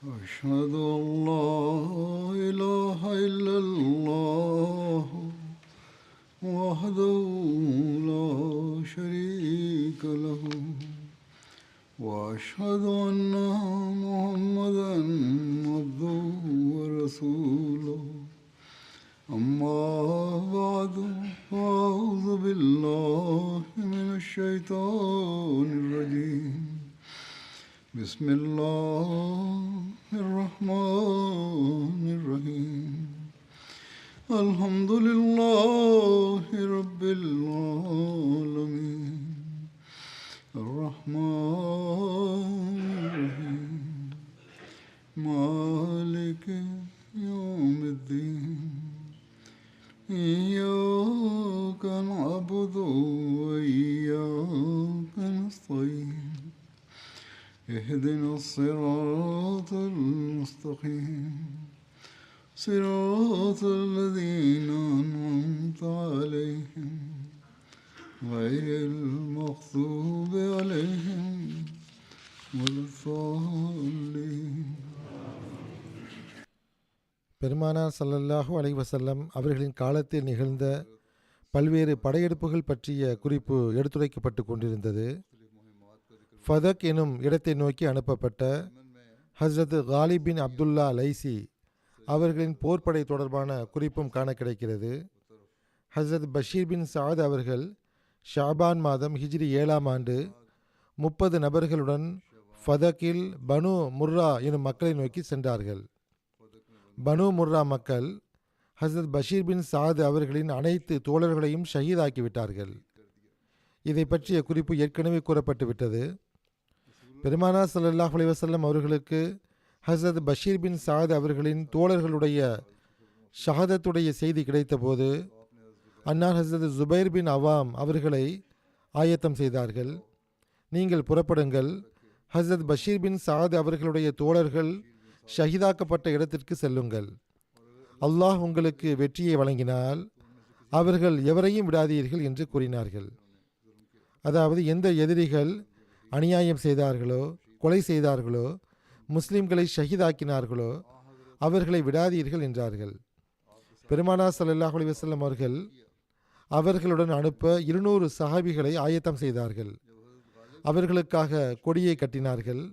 أشهد أن لا إله إلا الله وحده لا شريك له وأشهد أن محمدا عبده ورسوله أما بعد فأعوذ بالله من الشيطان الرجيم بسم الله الرحمن الرحيم الحمد لله رب العالمين الرحمن الرحيم مالك يوم الدين إياك نعبد وإياك نستعين اهدنا الصراط المستقيم صراط الذين أنعمت عليهم غير المغضوب عليهم ولا الضالين. பெருமானார் ஸல்லல்லாஹு அலைஹி வஸல்லம் அவர்களின் காலத்தில் நிகழ்ந்த பல்வேறு படையெடுப்புகள் பற்றிய குறிப்பு எடுத்துரைக்கப்பட்டு கொண்டிருந்தது. ஃபதக் எனும் இடத்தை நோக்கி அனுப்பப்பட்ட ஹஸ்ரத் காலிப் பின் அப்துல்லா லைசி அவர்களின் போர்ப்படை தொடர்பான குறிப்பும் காண கிடைக்கிறது. ஹஸ்ரத் பஷீர் பின் சாத் அவர்கள் ஷாபான் மாதம் ஹிஜ்ரி 7ஆம் ஆண்டு 30 நபர்களுடன் ஃபதக்கில் பனு முர்ரா எனும் மக்களை நோக்கி சென்றார்கள். பனு முர்ரா மக்கள் ஹஸ்ரத் பஷீர் பின் சாத் அவர்களின் அனைத்து தோழர்களையும் ஷஹீதாக்கிவிட்டார்கள். இதை பற்றிய குறிப்பு ஏற்கனவே கூறப்பட்டு விட்டது. பெருமானார் ஸல்லல்லாஹு அலைஹி வஸல்லம் அவர்களுக்கு ஹஸ்ரத் பஷீர் பின் சாத் அவர்களின் தோழர்களுடைய ஷஹாதத்துடைய செய்தி கிடைத்தபோது அன்னார் ஹஸ்ரத் ஜுபைர் பின் அவாம் அவர்களை ஆயத்தம் செய்தார்கள். நீங்கள் புறப்படுங்கள், ஹஸ்ரத் பஷீர் பின் சாத் அவர்களுடைய தோழர்கள் ஷஹீதாக்கப்பட்ட இடத்திற்கு செல்லுங்கள். அல்லாஹ் உங்களுக்கு வெற்றியை வழங்கினால் அவர்கள் எவரையும் விடாதீர்கள் என்று கூறினார்கள். அதாவது எந்த எதிரிகள் அநியாயம் செய்தார்களோ, கொலை செய்தார்களோ, முஸ்லிம்களை ஷஹீதாக்கினார்களோ அவர்களை விடாதீர்கள் என்றார்கள். பெருமானார் ஸல்லல்லாஹு அலைஹி வஸல்லம் அவர்கள் அவர்களுடன் அனுப்ப 200 சஹாபிகளை ஆயத்தம் செய்தார்கள். அவர்களுக்காக கொடியை கட்டினார்கள்.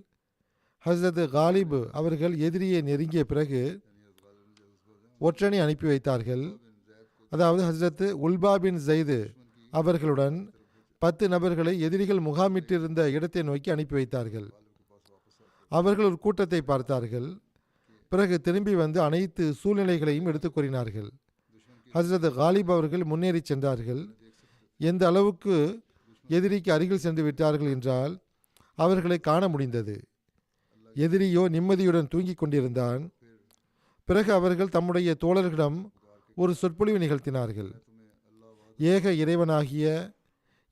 ஹஸ்ரத் காலிப் அவர்கள் எதிரியை நெருங்கிய பிறகு ஒற்றனை அனுப்பி வைத்தார்கள். அதாவது ஹஸ்ரத் உல்பா பின் ஜைது அவர்களுடன் 10 நபர்களை எதிரிகள் முகாமிட்டிருந்த இடத்தை நோக்கி அனுப்பி வைத்தார்கள். அவர்கள் ஒரு கூட்டத்தை பார்த்தார்கள். பிறகு திரும்பி வந்து அனைத்து சூழ்நிலைகளையும் எடுத்து கூறினார்கள். ஹஸ்ரத் காலிப் அவர்கள் முன்னேறி சென்றார்கள். எந்த அளவுக்கு எதிரிக்கு அருகில் சென்று விட்டார்கள் என்றால் அவர்களை காண முடிந்தது. எதிரியோ நிம்மதியுடன் தூங்கிக் கொண்டிருந்தான். பிறகு அவர்கள் தம்முடைய தோழர்களிடம் ஒரு சொற்பொழிவு நிகழ்த்தினார்கள். ஏக இறைவனாகிய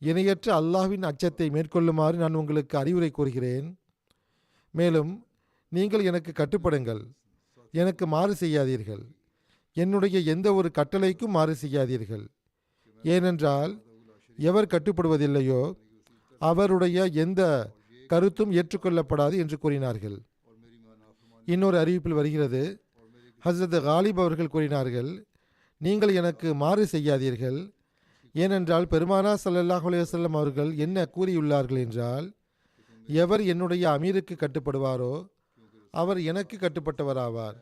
இணையற்ற அல்லாஹ்வின் அச்சத்தை மேற்கொள்ளுமாறு நான் உங்களுக்கு அறிவுரை கூறுகிறேன். மேலும் நீங்கள் எனக்கு கட்டுப்படுங்கள், எனக்கு மாறு செய்யாதீர்கள், என்னுடைய எந்த ஒரு கட்டளைக்கும் மாறு செய்யாதீர்கள். ஏனென்றால் எவர் கட்டுப்படுவதில்லையோ அவருடைய எந்த கருத்தும் ஏற்றுக்கொள்ளப்படாது என்று கூறினார்கள். இன்னொரு அறிவிப்பில் வருகிறது, ஹஸ்ரத் காலிப் அவர்கள் கூறினார்கள், நீங்கள் எனக்கு மாறு செய்யாதீர்கள். ஏனென்றால் பெருமானார் ஸல்லல்லாஹு அலைஹி வஸல்லம் அவர்கள் என்ன கூறியுள்ளார்கள் என்றால், எவர் என்னுடைய அமீருக்கு கட்டுப்படுவாரோ அவர் எனக்கு கட்டுப்பட்டவராவார்,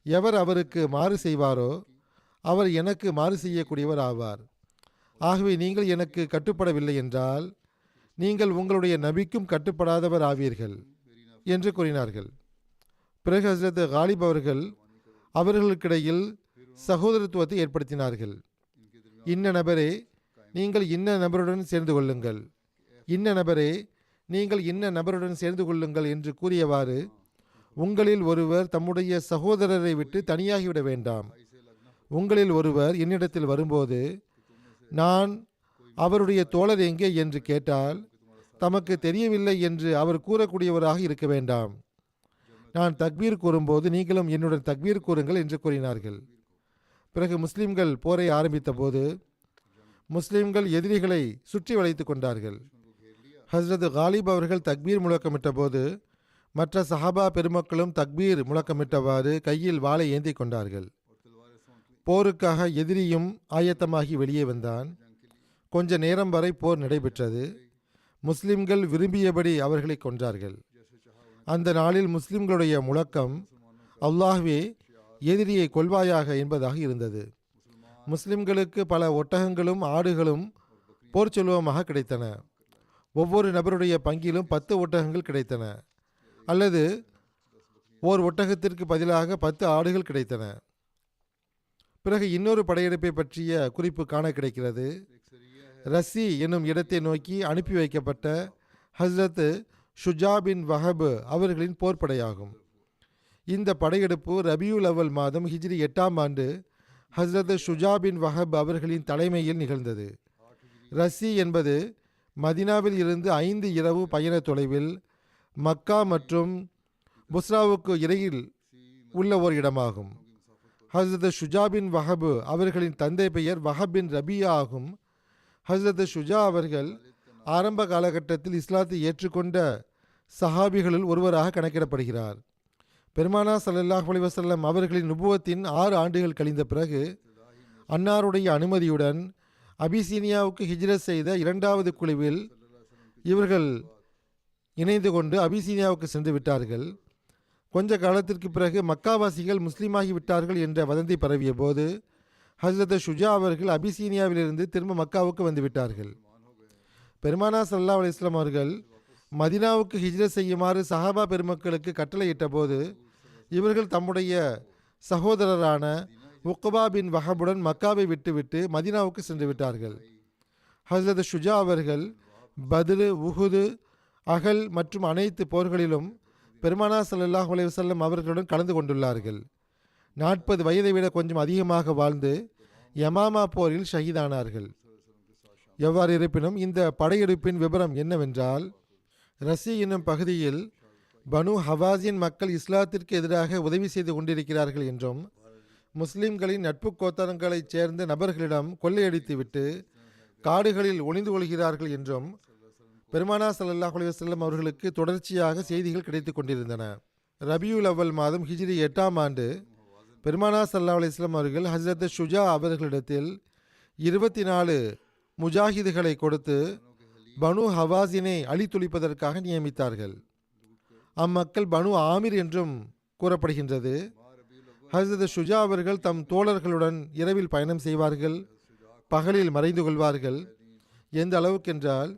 எவர் அவருக்கு மாறு செய்வாரோ அவர் எனக்கு மாறு செய்யக்கூடியவர் ஆவார். ஆகவே நீங்கள் எனக்கு கட்டுப்படவில்லை என்றால் நீங்கள் உங்களுடைய நபிக்கும் கட்டுப்படாதவர் ஆவீர்கள் என்று கூறினார்கள். பிறகு ஹஸ்ரத் காலிப் அவர்கள் அவர்களுக்கிடையில் சகோதரத்துவத்தை ஏற்படுத்தினார்கள். இன்ன நபரே நீங்கள் இன்ன நபருடன் சேர்ந்து கொள்ளுங்கள், இன்ன நபரே நீங்கள் இன்ன நபருடன் சேர்ந்து கொள்ளுங்கள் என்று கூறியவாறு உங்களில் ஒருவர் தம்முடைய சகோதரரை விட்டு தனியாகிவிட வேண்டாம். உங்களில் ஒருவர் என்னிடத்தில் வரும்போது நான் அவருடைய தோழர் எங்கே என்று கேட்டால் தமக்கு தெரியவில்லை என்று அவர் கூறக்கூடியவராக இருக்க வேண்டாம். நான் தக்பீர் கூறும்போது நீங்களும் என்னுடன் தக்பீர் கூறுங்கள் என்று கூறினார்கள். பிறகு முஸ்லிம்கள் போரை ஆரம்பித்த போது முஸ்லிம்கள் எதிரிகளை சுற்றி வளைத்து கொண்டார்கள். ஹஸ்ரத் காலிப் அவர்கள் தக்பீர் முழக்கமிட்ட போது மற்ற சஹாபா பெருமக்களும் தக்பீர் முழக்கமிட்டவாறு கையில் வாளை ஏந்தி கொண்டார்கள். போருக்காக எதிரியும் ஆயத்தமாகி வெளியே வந்தான். கொஞ்ச நேரம் வரை போர் நடைபெற்றது. முஸ்லிம்கள் விரும்பியபடி அவர்களை கொன்றார்கள். அந்த நாளில் முஸ்லிம்களுடைய முழக்கம் அல்லாஹ்வே எதிரியை கொல்வாயாக என்பதாக இருந்தது. முஸ்லிம்களுக்கு பல ஒட்டகங்களும் ஆடுகளும் போர் செல்வமாக கிடைத்தன. ஒவ்வொரு நபருடைய பங்கிலும் 10 ஒட்டகங்கள் கிடைத்தன, அல்லது ஓர் ஒட்டகத்திற்கு பதிலாக 10 ஆடுகள் கிடைத்தன. பிறகு இன்னொரு படையெடுப்பை பற்றிய குறிப்பு காண கிடைக்கிறது. ரசி என்னும் இடத்தை நோக்கி அனுப்பி வைக்கப்பட்ட ஹஸ்ரத் ஷுஜா பின் வஹப் அவர்களின் போர்ப்படையாகும். இந்த படையெடுப்பு ரபியுல் அவ்வல் மாதம் ஹிஜ்ரி 8ஆம் ஆண்டு ஹஸ்ரத் ஷுஜா பின் வஹப் அவர்களின் தலைமையில் நிகழ்ந்தது. ரசி என்பது மதினாவில் இருந்து 5 இரவு பயண தொலைவில் மக்கா மற்றும் புஸ்ராவுக்கு இடையில் உள்ள ஒரு இடமாகும். ஹஸ்ரத் ஷுஜா பின் வஹப் அவர்களின் தந்தை பெயர் வஹப் பின் ரபியா ஆகும். ஹஸ்ரத் ஷுஜா அவர்கள் ஆரம்ப காலகட்டத்தில் இஸ்லாத்தை ஏற்றுக்கொண்ட சஹாபிகளுள் ஒருவராக கணக்கிடப்படுகிறார். பெருமானா ஸல்லல்லாஹு அலைஹி வஸல்லம் அவர்களின் நுபுவத்தின் 6 ஆண்டுகள் கழிந்த பிறகு அன்னாருடைய அனுமதியுடன் அபிசீனியாவுக்கு ஹிஜ்ரத் செய்த 2வது குழுவில் இவர்கள் இணைந்து கொண்டு அபிசீனியாவுக்கு சென்று விட்டார்கள். கொஞ்ச காலத்திற்கு பிறகு மக்காவாசிகள் முஸ்லீமாகி விட்டார்கள் என்ற வதந்தி பரவிய போது ஹஸ்ரத் ஷுஜா அவர்கள் அபிசீனியாவிலிருந்து திரும்ப மக்காவுக்கு வந்து விட்டார்கள். பெருமானா ஸல்லல்லாஹு அலைஹி வஸல்லம் அவர்கள் மதினாவுக்கு ஹிஜ்ரத் செய்யுமாறு சஹாபா பெருமக்களுக்கு கட்டளையிட்ட போது இவர்கள் தம்முடைய சகோதரரான உக்பா பின் வஹபுடன் மக்காவை விட்டுவிட்டு மதினாவுக்கு சென்று விட்டார்கள். ஹஸ்ரத் ஷுஜா அவர்கள் பத்ரு, உஹுது, அகல் மற்றும் அனைத்து போர்களிலும் பெருமானா ஸல்லல்லாஹு அலைஹி வஸல்லம் அவர்களுடன் கலந்து கொண்டுள்ளார்கள். 40 வயதை விட கொஞ்சம் அதிகமாக வாழ்ந்து யமாமா போரில் ஷஹீதானார்கள். எவ்வாறு இருப்பினும் இந்த படையெடுப்பின் விபரம் என்னவென்றால், ரசி என்னும் பகுதியில் பனு ஹவாஸின் மக்கள் இஸ்லாத்திற்கு எதிராக உதவி செய்து கொண்டிருக்கிறார்கள் என்றும் முஸ்லிம்களின் நட்பு கோத்தரங்களைச் சேர்ந்த நபர்களிடம் கொள்ளையடித்துவிட்டு காடுகளில் ஒளிந்து கொள்கிறார்கள் என்றும் பெருமானா ஸல்லல்லாஹு அலைஹி வஸல்லம் அவர்களுக்கு தொடர்ச்சியாக செய்திகள் கிடைத்து கொண்டிருந்தன. ரபியுல் அவ்வல் மாதம் ஹிஜ்ரி 8ஆம் ஆண்டு பெருமானா ஸல்லல்லாஹு அலைஹி வஸல்லம் அவர்கள் ஹஸ்ரத் ஷுஜா அவர்களிடத்தில் 24 முஜாஹிதுகளை கொடுத்து பனு ஹவாஸினை அழித்தொழிப்பதற்காக நியமித்தார்கள். அம்மக்கள் பனு ஆமிர் என்றும் கூறப்படுகின்றது. ஹஸ்ரத் ஷுஜா அவர்கள் தம் தோழர்களுடன் இரவில் பயணம் செய்வார்கள், பகலில் மறைந்து கொள்வார்கள். எந்த அளவுக்கென்றால்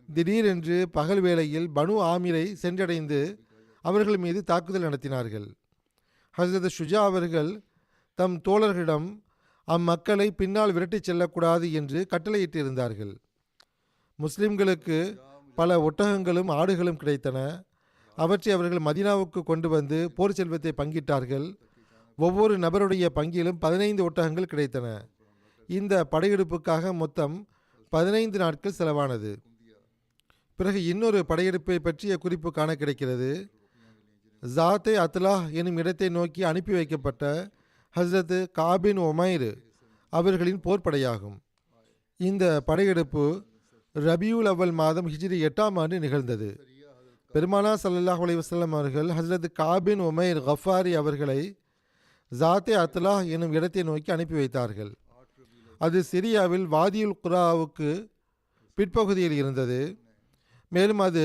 திடீரென்று பகல் வேளையில் பனு ஆமிரை சென்றடைந்து அவர்கள் மீது தாக்குதல் நடத்தினார்கள். ஹஸ்ரத் ஷுஜா அவர்கள் தம் தோழர்களிடம் அம்மக்களை பின்னால் விரட்டிச் செல்லக்கூடாது என்று கட்டளையிட்டு இருந்தார்கள். முஸ்லிம்களுக்கு பல ஒட்டகங்களும் ஆடுகளும் கிடைத்தன. அவற்றை அவர்கள் மதீனாவுக்கு கொண்டு வந்து போர் செல்வத்தை பங்கிட்டார்கள். ஒவ்வொரு நபருடைய பங்கிலும் 15 ஒட்டகங்கள் கிடைத்தன. இந்த படையெடுப்புக்காக மொத்தம் 15 நாட்கள் செலவானது. பிறகு இன்னொரு படையெடுப்பை பற்றிய குறிப்பு காண கிடைக்கிறது. ஜாத்தே அத்லாஹ் எனும் இடத்தை நோக்கி அனுப்பி வைக்கப்பட்ட ஹஸ்ரத் காபின் உமைர் அவர்களின் போர்ப்படையாகும். இந்த படையெடுப்பு ரபியுல் அவ்வல் மாதம் ஹிஜ்ரி 8ஆம் ஆண்டு நிகழ்ந்தது. பெருமானா ஸல்லல்லாஹு அலைஹி வஸல்லம் அவர்கள் ஹஸ்ரத் காபின் உமைர் கஃபாரி அவர்களை ஜாத்தே அத்லாஹ் எனும் இடத்தை நோக்கி அனுப்பி வைத்தார்கள். அது சிரியாவில் வாதியுல் குராவுக்கு பிற்பகுதியில் இருந்தது. மேலும் அது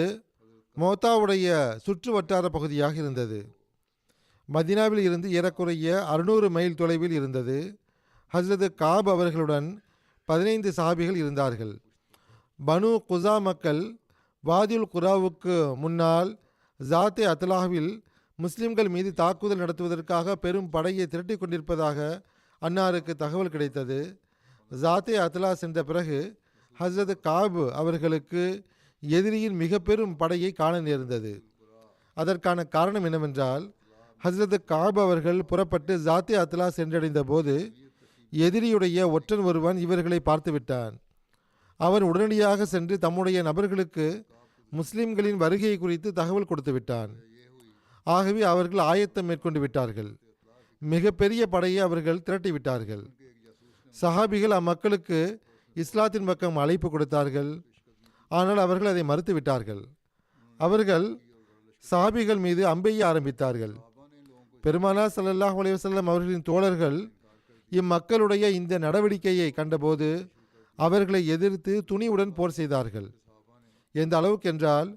மோத்தாவுடைய சுற்று வட்டார பகுதியாக இருந்தது. மதீனாவில் இருந்து ஏறக்குறைய 600 மைல் தொலைவில் இருந்தது. ஹஸ்ரத் காப் அவர்களுடன் 15 சஹாபிகள் இருந்தார்கள். பனு குசா மக்கள் வாதியுல் குராவுக்கு முன்னால் ஜாத்தே அத்லாஹ்வில் முஸ்லிம்கள் மீது தாக்குதல் நடத்துவதற்காக பெரும் படையை திரட்டி கொண்டிருப்பதாக அன்னாருக்கு தகவல் கிடைத்தது. ஜாத்தே அத்லா சென்ற பிறகு ஹஸ்ரத் காப் அவர்களுக்கு எதிரியின் மிக பெரும் படையை காண நேர்ந்தது. அதற்கான காரணம் என்னவென்றால், ஹஸ்ரத் காப் அவர்கள் புறப்பட்டு ஜாத்தே அத்லா சென்றடைந்த போது எதிரியுடைய ஒற்றன் ஒருவன் இவர்களை பார்த்து விட்டான். அவன் உடனடியாக சென்று தம்முடைய நபர்களுக்கு முஸ்லிம்களின் வருகை குறித்து தகவல் கொடுத்து விட்டான். ஆகவே அவர்கள் ஆயத்தம் மேற்கொண்டு விட்டார்கள். மிக பெரிய படையை அவர்கள் திரட்டி விட்டார்கள். சஹாபிகள் அம்மக்களுக்கு இஸ்லாத்தின் பக்கம் அழைப்பு கொடுத்தார்கள். ஆனால் அவர்கள் அதை மறுத்து விட்டார்கள். அவர்கள் சஹாபிகள் மீது அம்பெய்ய ஆரம்பித்தார்கள். பெருமானார் ஸல்லல்லாஹு அலைஹி வஸல்லம் அவர்களின் தோழர்கள் இம்மக்களுடைய இந்த நடவடிக்கையை கண்டபோது அவர்களை எதிர்த்து துணிவுடன் போர் செய்தார்கள். எந்த அளவுக்கு என்றால்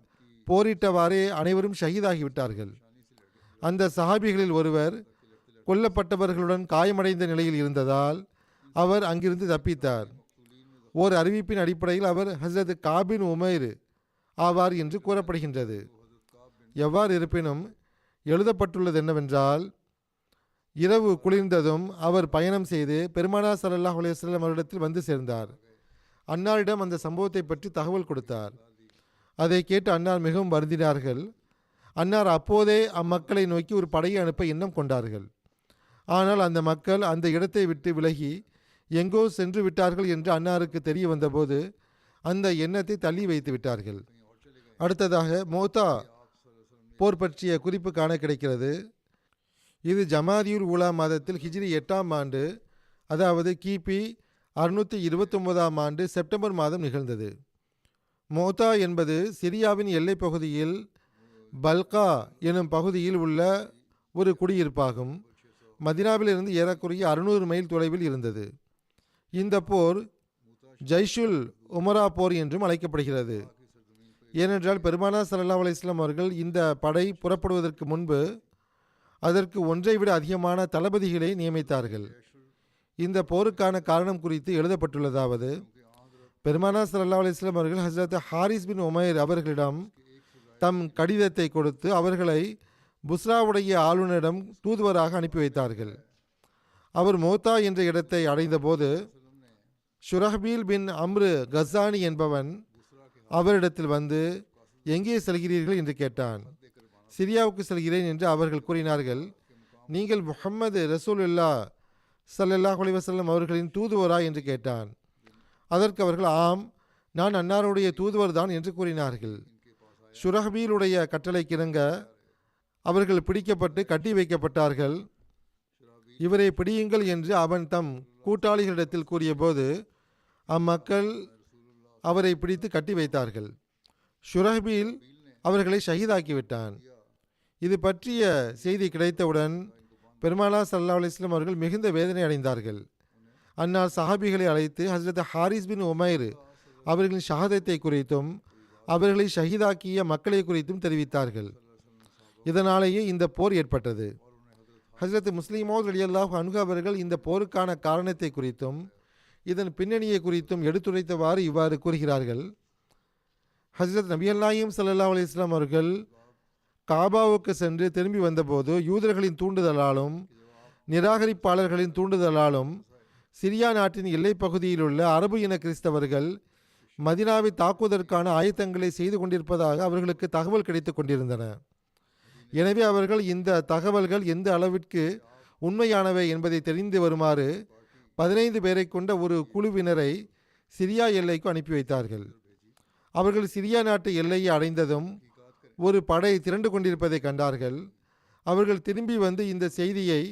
போரிட்டவாறே அனைவரும் ஷஹீதாகிவிட்டார்கள். அந்த சஹாபிகளில் ஒருவர் கொல்லப்பட்டவர்களுடன் காயமடைந்த நிலையில் இருந்ததால் அவர் அங்கிருந்து தப்பித்தார். ஓர் அறிவிப்பின் அடிப்படையில் அவர் ஹஸ்ரத் காபின் உமைர் ஆவார் என்று கூறப்படுகின்றது. எவ்வாறு இருப்பினும் எழுதப்பட்டுள்ளது என்னவென்றால், இரவு குளிர்ந்ததும் அவர் பயணம் செய்து பெருமானார் ஸல்லல்லாஹு அலைஹி வஸல்லம் அவரிடத்தில் வந்து சேர்ந்தார். அன்னாரிடம் அந்த சம்பவத்தை பற்றி தகவல் கொடுத்தார். அதை கேட்டு அன்னார் மிகவும் வருந்தினார்கள். அன்னார் அப்போதே அம்மக்களை நோக்கி ஒரு படையை அனுப்ப எண்ணம் கொண்டார்கள். ஆனால் அந்த மக்கள் அந்த இடத்தை விட்டு விலகி எங்கோ சென்று விட்டார்கள் என்று அன்னாருக்கு தெரிய வந்தபோது அந்த எண்ணத்தை தள்ளி வைத்து விட்டார்கள். அடுத்ததாக மோத்தா போர் பற்றிய குறிப்பு காண கிடைக்கிறது. இது ஜமாதியுல் ஊலா மாதத்தில் ஹிஜ்ரி 8ஆம் ஆண்டு, அதாவது கிபி 629ஆம் ஆண்டு செப்டம்பர் மாதம் நிகழ்ந்தது. மோத்தா என்பது சிரியாவின் எல்லைப் பகுதியில் பல்கா எனும் பகுதியில் உள்ள ஒரு குடியிருப்பாகும். மதினாவிலிருந்து ஏறக்குறைய 600 மைல் தொலைவில் இருந்தது. இந்த போர் ஜைஷுல் உமரா போர் என்றும் அழைக்கப்படுகிறது. ஏனென்றால் பெருமானார் ஸல்லல்லாஹு அலைஹி வஸல்லம் அவர்கள் இந்த படை புறப்படுவதற்கு முன்பு அதற்கு ஒன்றை விட அதிகமான தளபதிகளை நியமித்தார்கள். இந்த போருக்கான காரணம் குறித்து எழுதப்பட்டுள்ளதாவது, பெருமானார் ஸல்லல்லாஹு அலைஹி வஸல்லம் அவர்கள் ஹஸ்ரத் ஹாரிஸ் பின் உமைர் அவர்களிடம் தம் கடிதத்தை கொடுத்து அவர்களை புஸ்ராவுடைய ஆளுநரிடம் தூதுவராக அனுப்பி வைத்தார்கள். அவர் மோத்தா என்ற இடத்தை அடைந்தபோது ஷுரஹ்பீல் பின் அம்ரு கஸானி என்பவன் அவரிடத்தில் வந்து, எங்கே செல்கிறீர்கள் என்று கேட்டான். சிரியாவுக்கு செல்கிறேன் என்று அவர்கள் கூறினார்கள். நீங்கள் முஹம்மது ரசூலுல்லாஹ் ஸல்லல்லாஹு அலைஹி வஸல்லம் அவர்களின் தூதுவரா என்று கேட்டான். அதற்கு அவர்கள், ஆம், நான் அன்னாருடைய தூதுவர் தான் என்று கூறினார்கள். ஷுரஹ்பீலுடைய கட்டளைக்கிணங்க அவர்கள் பிடிக்கப்பட்டு கட்டி வைக்கப்பட்டார்கள். இவரை பிடியுங்கள் என்று அவன் தம் கூட்டாளிகளிடத்தில் கூறியபோது அம்மக்கள் அவரை பிடித்து கட்டி வைத்தார்கள். ஷுரஹ்பீல் அவர்களை ஷஹீதாக்கிவிட்டான். இது பற்றிய செய்தி கிடைத்தவுடன் பெருமானார் ஸல்லல்லாஹு அலைஹி வஸல்லம் அவர்கள் மிகுந்த வேதனை அடைந்தார்கள். அன்னார் சஹாபிகளை அழைத்து ஹஸ்ரத் ஹாரிஸ் பின் உமைர் அவர்களின் ஷஹாதத்தை குறித்தும் அவர்களை ஷஹீதாக்கிய மக்களை குறித்தும் தெரிவித்தார்கள். இதனாலேயே இந்த போர் ஏற்பட்டது. ஹஸ்ரத் முஸ்லிமோத் ரலியல்லாஹு அன்ஹு அவர்கள் இந்த போருக்கான காரணத்தை குறித்தும் இதன் பின்னணியை குறித்தும் எடுத்துரைத்தவாறு இவ்வாறு கூறுகிறார்கள். ஹஸ்ரத் நபிகள் நாயகம் ஸல்லல்லாஹு அலைஹி வஸல்லம் அவர்கள் காபாவுக்கு சென்று திரும்பி வந்தபோது யூதர்களின் தூண்டுதலாலும் நிராகரிப்பாளர்களின் தூண்டுதலாலும் சிரியா நாட்டின் எல்லைப் பகுதியில் உள்ள அரபு இன கிறிஸ்தவர்கள் மதினாவை தாக்குவதற்கான ஆயத்தங்களை செய்து கொண்டிருப்பதாக அவர்களுக்கு தகவல் கிடைத்து கொண்டிருந்தன. எனவே அவர்கள் இந்த தகவல்கள் எந்த அளவிற்கு உண்மையானவை என்பதை தெரிந்து வருமாறு 15 பேரை கொண்ட ஒரு குழுவினரை சிரியா எல்லைக்கு அனுப்பி வைத்தார்கள். அவர்கள் சிரியா நாட்டு எல்லையை அடைந்ததும் ஒரு படை திரண்டு கொண்டிருப்பதை கண்டார்கள். அவர்கள் திரும்பி வந்து இந்த செய்தியை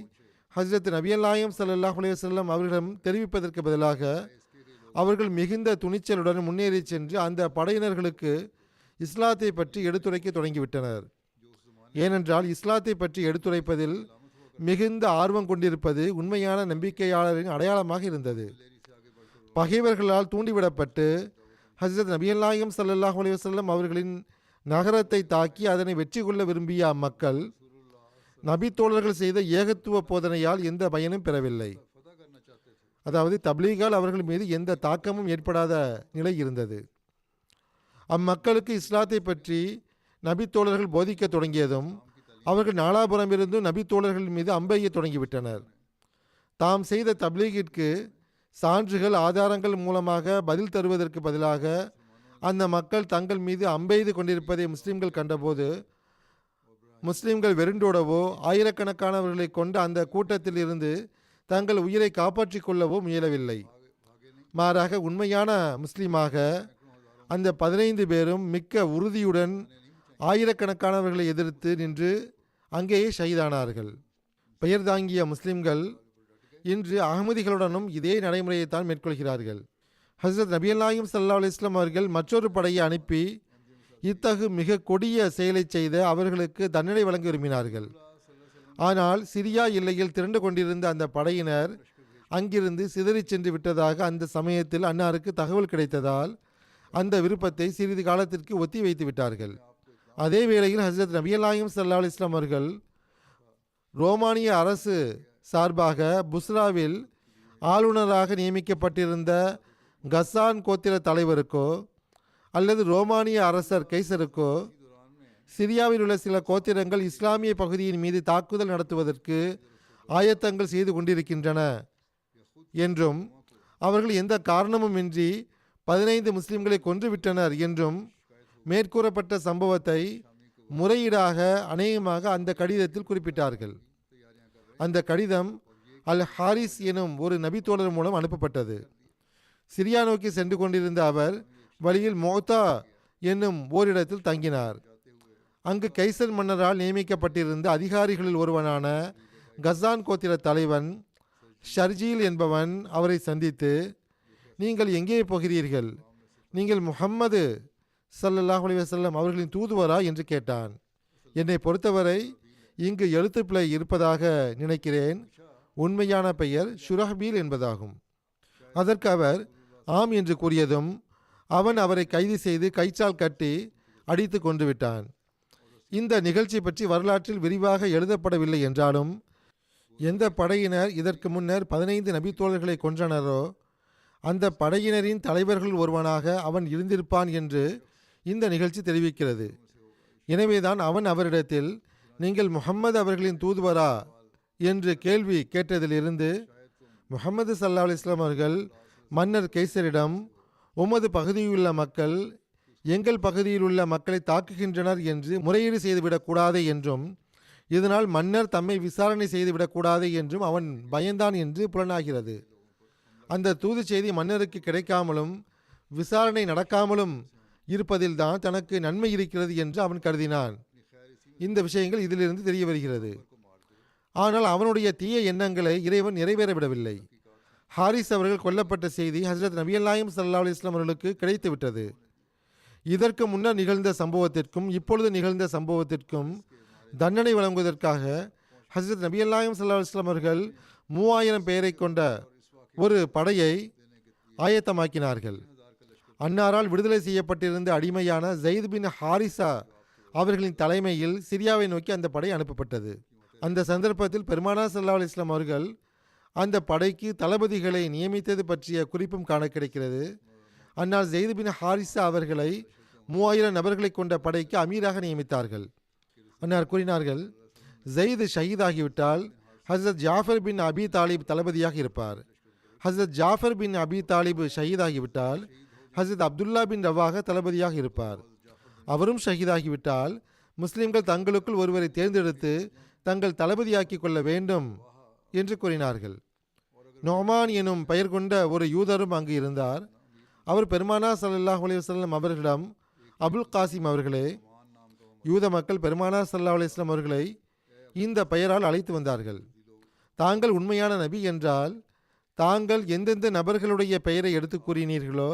ஹஸ்ரத் நபிகள் நாயகம் ஸல்லல்லாஹு அலைஹி வஸல்லம் அவர்களிடம் தெரிவிப்பதற்கு பதிலாக அவர்கள் மிகுந்த துணிச்சலுடன் முன்னேறி சென்று அந்த படையினர்களுக்கு இஸ்லாத்தை பற்றி எடுத்துரைக்க தொடங்கிவிட்டனர். ஏனென்றால் இஸ்லாத்தை பற்றி எடுத்துரைப்பதில் மிகுந்த ஆர்வம் கொண்டிருப்பது உண்மையான நம்பிக்கையாளரின் அடையாளமாக இருந்தது. பகைவர்களால் தூண்டிவிடப்பட்டு ஹஸ்ரத் நபிகள் நாயகம் ஸல்லல்லாஹு அலைஹி வஸல்லம் அவர்களின் நகரத்தை தாக்கி அதனை வெற்றி கொள்ள விரும்பிய அம்மக்கள் நபி தோழர்கள் செய்த ஏகத்துவ போதனையால் எந்த பயனும் பெறவில்லை. அதாவது தப்லீகால் அவர்கள் மீது எந்த தாக்கமும் ஏற்படாத நிலை இருந்தது. அம்மக்களுக்கு இஸ்லாத்தை பற்றி நபி தோழர்கள் போதிக்க தொடங்கியதும் அவர்கள் நாலாபுரமிருந்தும் நபி தோழர்கள் மீது அம்பெய்ய தொடங்கிவிட்டனர். தாம் செய்த தப்லீகிற்கு சான்றுகள் ஆதாரங்கள் மூலமாக பதில் தருவதற்கு பதிலாக அந்த மக்கள் தங்கள் மீது அம்பெய்து கொண்டிருப்பதை முஸ்லிம்கள் கண்டபோது முஸ்லிம்கள் வெறுண்டோடவோ ஆயிரக்கணக்கானவர்களை கொண்ட அந்த கூட்டத்தில் இருந்து தங்கள் உயிரை காப்பாற்றிக் கொள்ளவோ முயலவில்லை. மாறாக உண்மையான முஸ்லீமாக அந்த 15 பேரும் மிக்க உறுதியுடன் ஆயிரக்கணக்கானவர்களை எதிர்த்து நின்று அங்கேயே ஷஹீதானார்கள். பெயர் தாங்கிய முஸ்லிம்கள் இன்று அகமதிகளுடனும் இதே நடைமுறையைத்தான் மேற்கொள்கிறார்கள். ஹஸ்ரத் நபிகள் நாயகம் ஸல்லல்லாஹு அலைஹி வஸல்லம் அவர்கள் மற்றொரு படையை அனுப்பி இத்தகு மிக கொடிய செயலை செய்த அவர்களுக்கு தண்டனை வழங்க விரும்பினார்கள். ஆனால் சிரியா எல்லையில் திரண்டு கொண்டிருந்த அந்த படையினர் அங்கிருந்து சிதறிச் சென்று விட்டதாக அந்த சமயத்தில் அன்னாருக்கு தகவல் கிடைத்ததால் அந்த விருப்பத்தை சிறிது காலத்திற்கு ஒத்தி வைத்து விட்டார்கள். அதே வேளையில் ஹசரத் நபிகள் நாயகம் ஸல்லல்லாஹு அலைஹி வஸல்லம் அவர்கள் ரோமானிய அரசு சார்பாக புஸ்ராவில் ஆளுநராக நியமிக்கப்பட்டிருந்த கசான் கோத்திர தலைவருக்கோ அல்லது ரோமானிய அரசர் கைசருக்கோ சிரியாவில் உள்ள சில கோத்திரங்கள் இஸ்லாமிய பகுதியின் மீது தாக்குதல் நடத்துவதற்கு ஆயத்தங்கள் செய்து கொண்டிருக்கின்றன என்றும் அவர்கள் எந்த காரணமுமின்றி 15 முஸ்லிம்களை கொன்றுவிட்டனர் என்றும் மேற்கூறப்பட்ட சம்பவத்தை முறையீடாக அநேகமாக அந்த கடிதத்தில் குறிப்பிட்டார்கள். அந்த கடிதம் அல் ஹாரிஸ் எனும் ஒரு நபித்தோழர் மூலம் அனுப்பப்பட்டது. சிரியா நோக்கி சென்று கொண்டிருந்த அவர் வழியில் மோத்தா என்னும் ஓரிடத்தில் தங்கினார். அங்கு கைசர் மன்னரால் நியமிக்கப்பட்டிருந்த அதிகாரிகளில் ஒருவனான கசான் கோத்திர தலைவன் ஷர்ஜீல் என்பவன் அவரை சந்தித்து, நீங்கள் எங்கே போகிறீர்கள்? நீங்கள் முஹம்மது ஸல்லல்லாஹு அலைஹி வஸல்லம் அவர்களின் தூதுவரா என்று கேட்டான். என்னை பொறுத்தவரை இங்கு எழுத்துப்பிழை இருப்பதாக நினைக்கிறேன். உண்மையான பெயர் ஷுரஹ்பீல் என்பதாகும். அதற்கு அவர் ஆம் என்று கூறியதும் அவன் அவரை கைது செய்து கயிற்றால் கட்டி அடித்து கொண்டு விட்டான். இந்த நிகழ்ச்சி பற்றி வரலாற்றில் விரிவாக எழுதப்படவில்லை என்றாலும் எந்த படையினர் இதற்கு முன்னர் 15 நபித்தோழர்களை கொன்றனரோ அந்த படையினரின் தலைவர்கள் ஒருவனாக அவன் இருந்திருப்பான் என்று இந்த நிகழ்ச்சி தெரிவிக்கிறது. எனவேதான் அவன் அவரிடத்தில் நீங்கள் முஹம்மது அவர்களின் தூதுவரா என்று கேள்வி கேட்டதிலிருந்து முஹம்மது ஸல்லல்லாஹு அலைஹி வஸல்லம் அவர்கள் மன்னர் கைசரிடம் உமது பகுதியிலுள்ள மக்கள் எங்கள் பகுதியில் உள்ள மக்களை தாக்குகின்றனர் என்று முறையீடு செய்துவிடக்கூடாது என்றும் இதனால் மன்னர் தம்மை விசாரணை செய்துவிடக்கூடாது என்றும் அவன் பயந்தான் என்று புலனாகிறது. அந்த தூது செய்தி மன்னருக்கு கிடைக்காமலும் விசாரணை நடக்காமலும் இருப்பதில்தான் தனக்கு நன்மை இருக்கிறது என்று அவன் கருதினான். இந்த விஷயங்கள் இதிலிருந்து தெரிய வருகிறது. ஆனால் அவனுடைய தீய எண்ணங்களை இறைவன் நிறைவேறவிடவில்லை. ஹாரிஸ் அவர்கள் கொல்லப்பட்ட செய்தி ஹஜ்ரத் நபிகள் நாயகம் ஸல்லல்லாஹு அலைஹி வஸல்லம் அவர்களுக்கு கிடைத்துவிட்டது. இதற்கு முன்னர் நிகழ்ந்த சம்பவத்திற்கும் இப்பொழுது நிகழ்ந்த சம்பவத்திற்கும் தண்டனை வழங்குவதற்காக ஹஜ்ரத் நபிகள் நாயகம் ஸல்லல்லாஹு அலைஹி வஸல்லம் அவர்கள் 3000 பேரை கொண்ட ஒரு படையை ஆயத்தமாக்கினார்கள். அன்னாரால் விடுதலை செய்யப்பட்டிருந்த அடிமையான ஜெயித் பின் ஹாரிசா அவர்களின் தலைமையில் சிரியாவை நோக்கி அந்த படை அனுப்பப்பட்டது. அந்த சந்தர்ப்பத்தில் பெருமானார் ஸல்லல்லாஹு அலைஹி வஸல்லம் அவர்கள் அந்த படைக்கு தளபதிகளை நியமித்தது பற்றிய குறிப்பும் காண கிடைக்கிறது. அன்னார் ஜெயித் பின் ஹாரிசா அவர்களை 3000 நபர்களை கொண்ட படைக்கு அமீராக நியமித்தார்கள். அன்னார் கூறினார்கள், ஜெயித் ஷஹீதாகிவிட்டால் ஹசரத் ஜாஃபர் பின் அபி தாலிப் தளபதியாக இருப்பார். ஹசரத் ஜாஃபர் பின் அபி தாலிப் ஷஹீதாகிவிட்டால் ஹசரத் அப்துல்லா பின் ரவாக தளபதியாக இருப்பார். அவரும் ஷஹீதாகிவிட்டால் முஸ்லிம்கள் தங்களுக்குள் ஒருவரை தேர்ந்தெடுத்து தங்கள் தளபதியாக்கி கொள்ள வேண்டும் என்று கூறினார்கள். நொமான் எனும் பெயர் கொண்ட ஒரு யூதரும் அங்கு இருந்தார். அவர் பெருமானார் ஸல்லல்லாஹு அலைஹி வஸல்லம் அவர்களிடம், அபுல் காசிம் அவர்களே, யூத மக்கள் பெருமானார் ஸல்லல்லாஹு அலைஹி வஸல்லம் அவர்களை இந்த பெயரால் அழைத்து வந்தார்கள். தாங்கள் உண்மையான நபி என்றால் தாங்கள் எந்தெந்த நபர்களுடைய பெயரை எடுத்து கூறினீர்களோ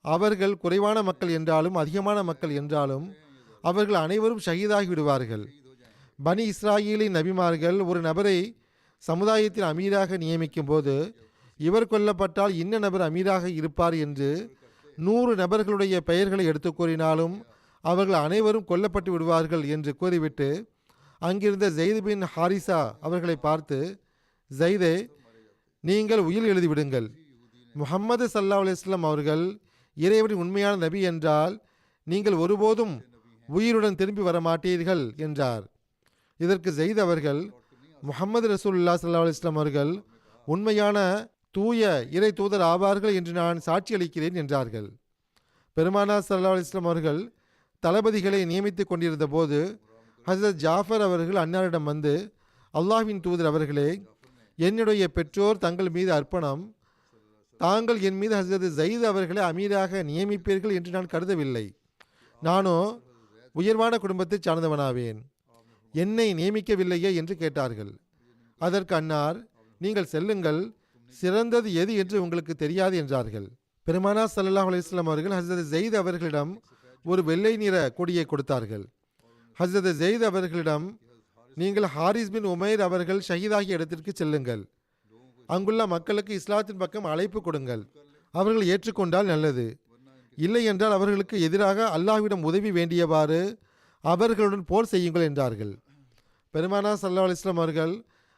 அவர்கள் குறைவான மக்கள் என்றாலும் அதிகமான மக்கள் என்றாலும் அவர்கள் அனைவரும் ஷஹீதாகி விடுவார்கள். பனி இஸ்ராயீலின் நபிமார்கள் ஒரு நபரை சமுதாயத்தின் அமீராக நியமிக்கும் போது இவர் கொல்லப்பட்டால் இன்ன நபர் அமீராக இருப்பார் என்று 100 நபர்களுடைய பெயர்களை எடுத்து கூறினாலும் அவர்கள் அனைவரும் கொல்லப்பட்டு விடுவார்கள் என்று கூறிவிட்டு அங்கிருந்த ஜெயித் பின் ஹாரிசா அவர்களை பார்த்து, ஜெயிதே, நீங்கள் உயில் எழுதிவிடுங்கள். முஹம்மது ஸல்லல்லாஹு அலைஹி வஸல்லம் அவர்கள் இறைவனின் உண்மையான நபி என்றால் நீங்கள் ஒருபோதும் உயிருடன் திரும்பி வர மாட்டீர்கள் என்றார். இதற்கு ஜெயித் அவர்கள், முஹம்மது ரசூலுல்லாஹி ஸல்லல்லாஹு அலைஹி வஸல்லம் அவர்கள் உண்மையான தூய இறை தூதர் ஆவார்கள் என்று நான் சாட்சி அளிக்கிறேன் என்றார்கள். பெருமானார் ஸல்லல்லாஹு அலைஹி வஸல்லம் அவர்கள் தளபதிகளை நியமித்துக் கொண்டிருந்த போது ஹசரத் ஜாஃபர் அவர்கள் அன்னாரிடம் வந்து, அல்லாஹ்வின் தூதர் அவர்களே, என்னுடைய பெற்றோர் தங்கள் மீது அர்ப்பணம். தாங்கள் என் மீது ஹசரத் ஜெயித் அவர்களை அமீராக நியமிப்பீர்கள் என்று நான் கருதவில்லை. நானோ உயர்வான குடும்பத்தை சார்ந்தவனாவேன். என்னை நியமிக்கவில்லையே என்று கேட்டார்கள். அதற்கு அன்னார், நீங்கள் செல்லுங்கள், சிறந்தது எது என்று உங்களுக்கு தெரியாது என்றார்கள். பெருமானார் ஸல்லல்லாஹு அலைஹி வஸல்லம் அவர்கள் ஹசரத் ஜெயித் அவர்களிடம் ஒரு வெள்ளை நிற கொடியை கொடுத்தார்கள். ஹஸ்ரத் ஜெயித் அவர்களிடம், நீங்கள் ஹாரிஸ் பின் உமைர் அவர்கள் ஷஹீதாகிய இடத்திற்கு செல்லுங்கள், அங்குள்ள மக்களுக்கு இஸ்லாத்தின் பக்கம் அழைப்பு கொடுங்கள், அவர்கள் ஏற்றுக்கொண்டால் நல்லது, இல்லை என்றால் அவர்களுக்கு எதிராக அல்லாஹ்விடம் உதவி வேண்டியவாறு அவர்களுடன் போர் செய்யுங்கள் என்றார்கள். பெருமானா ஸல்லல்லாஹு அலைஹி வஸல்லம் அவர்கள்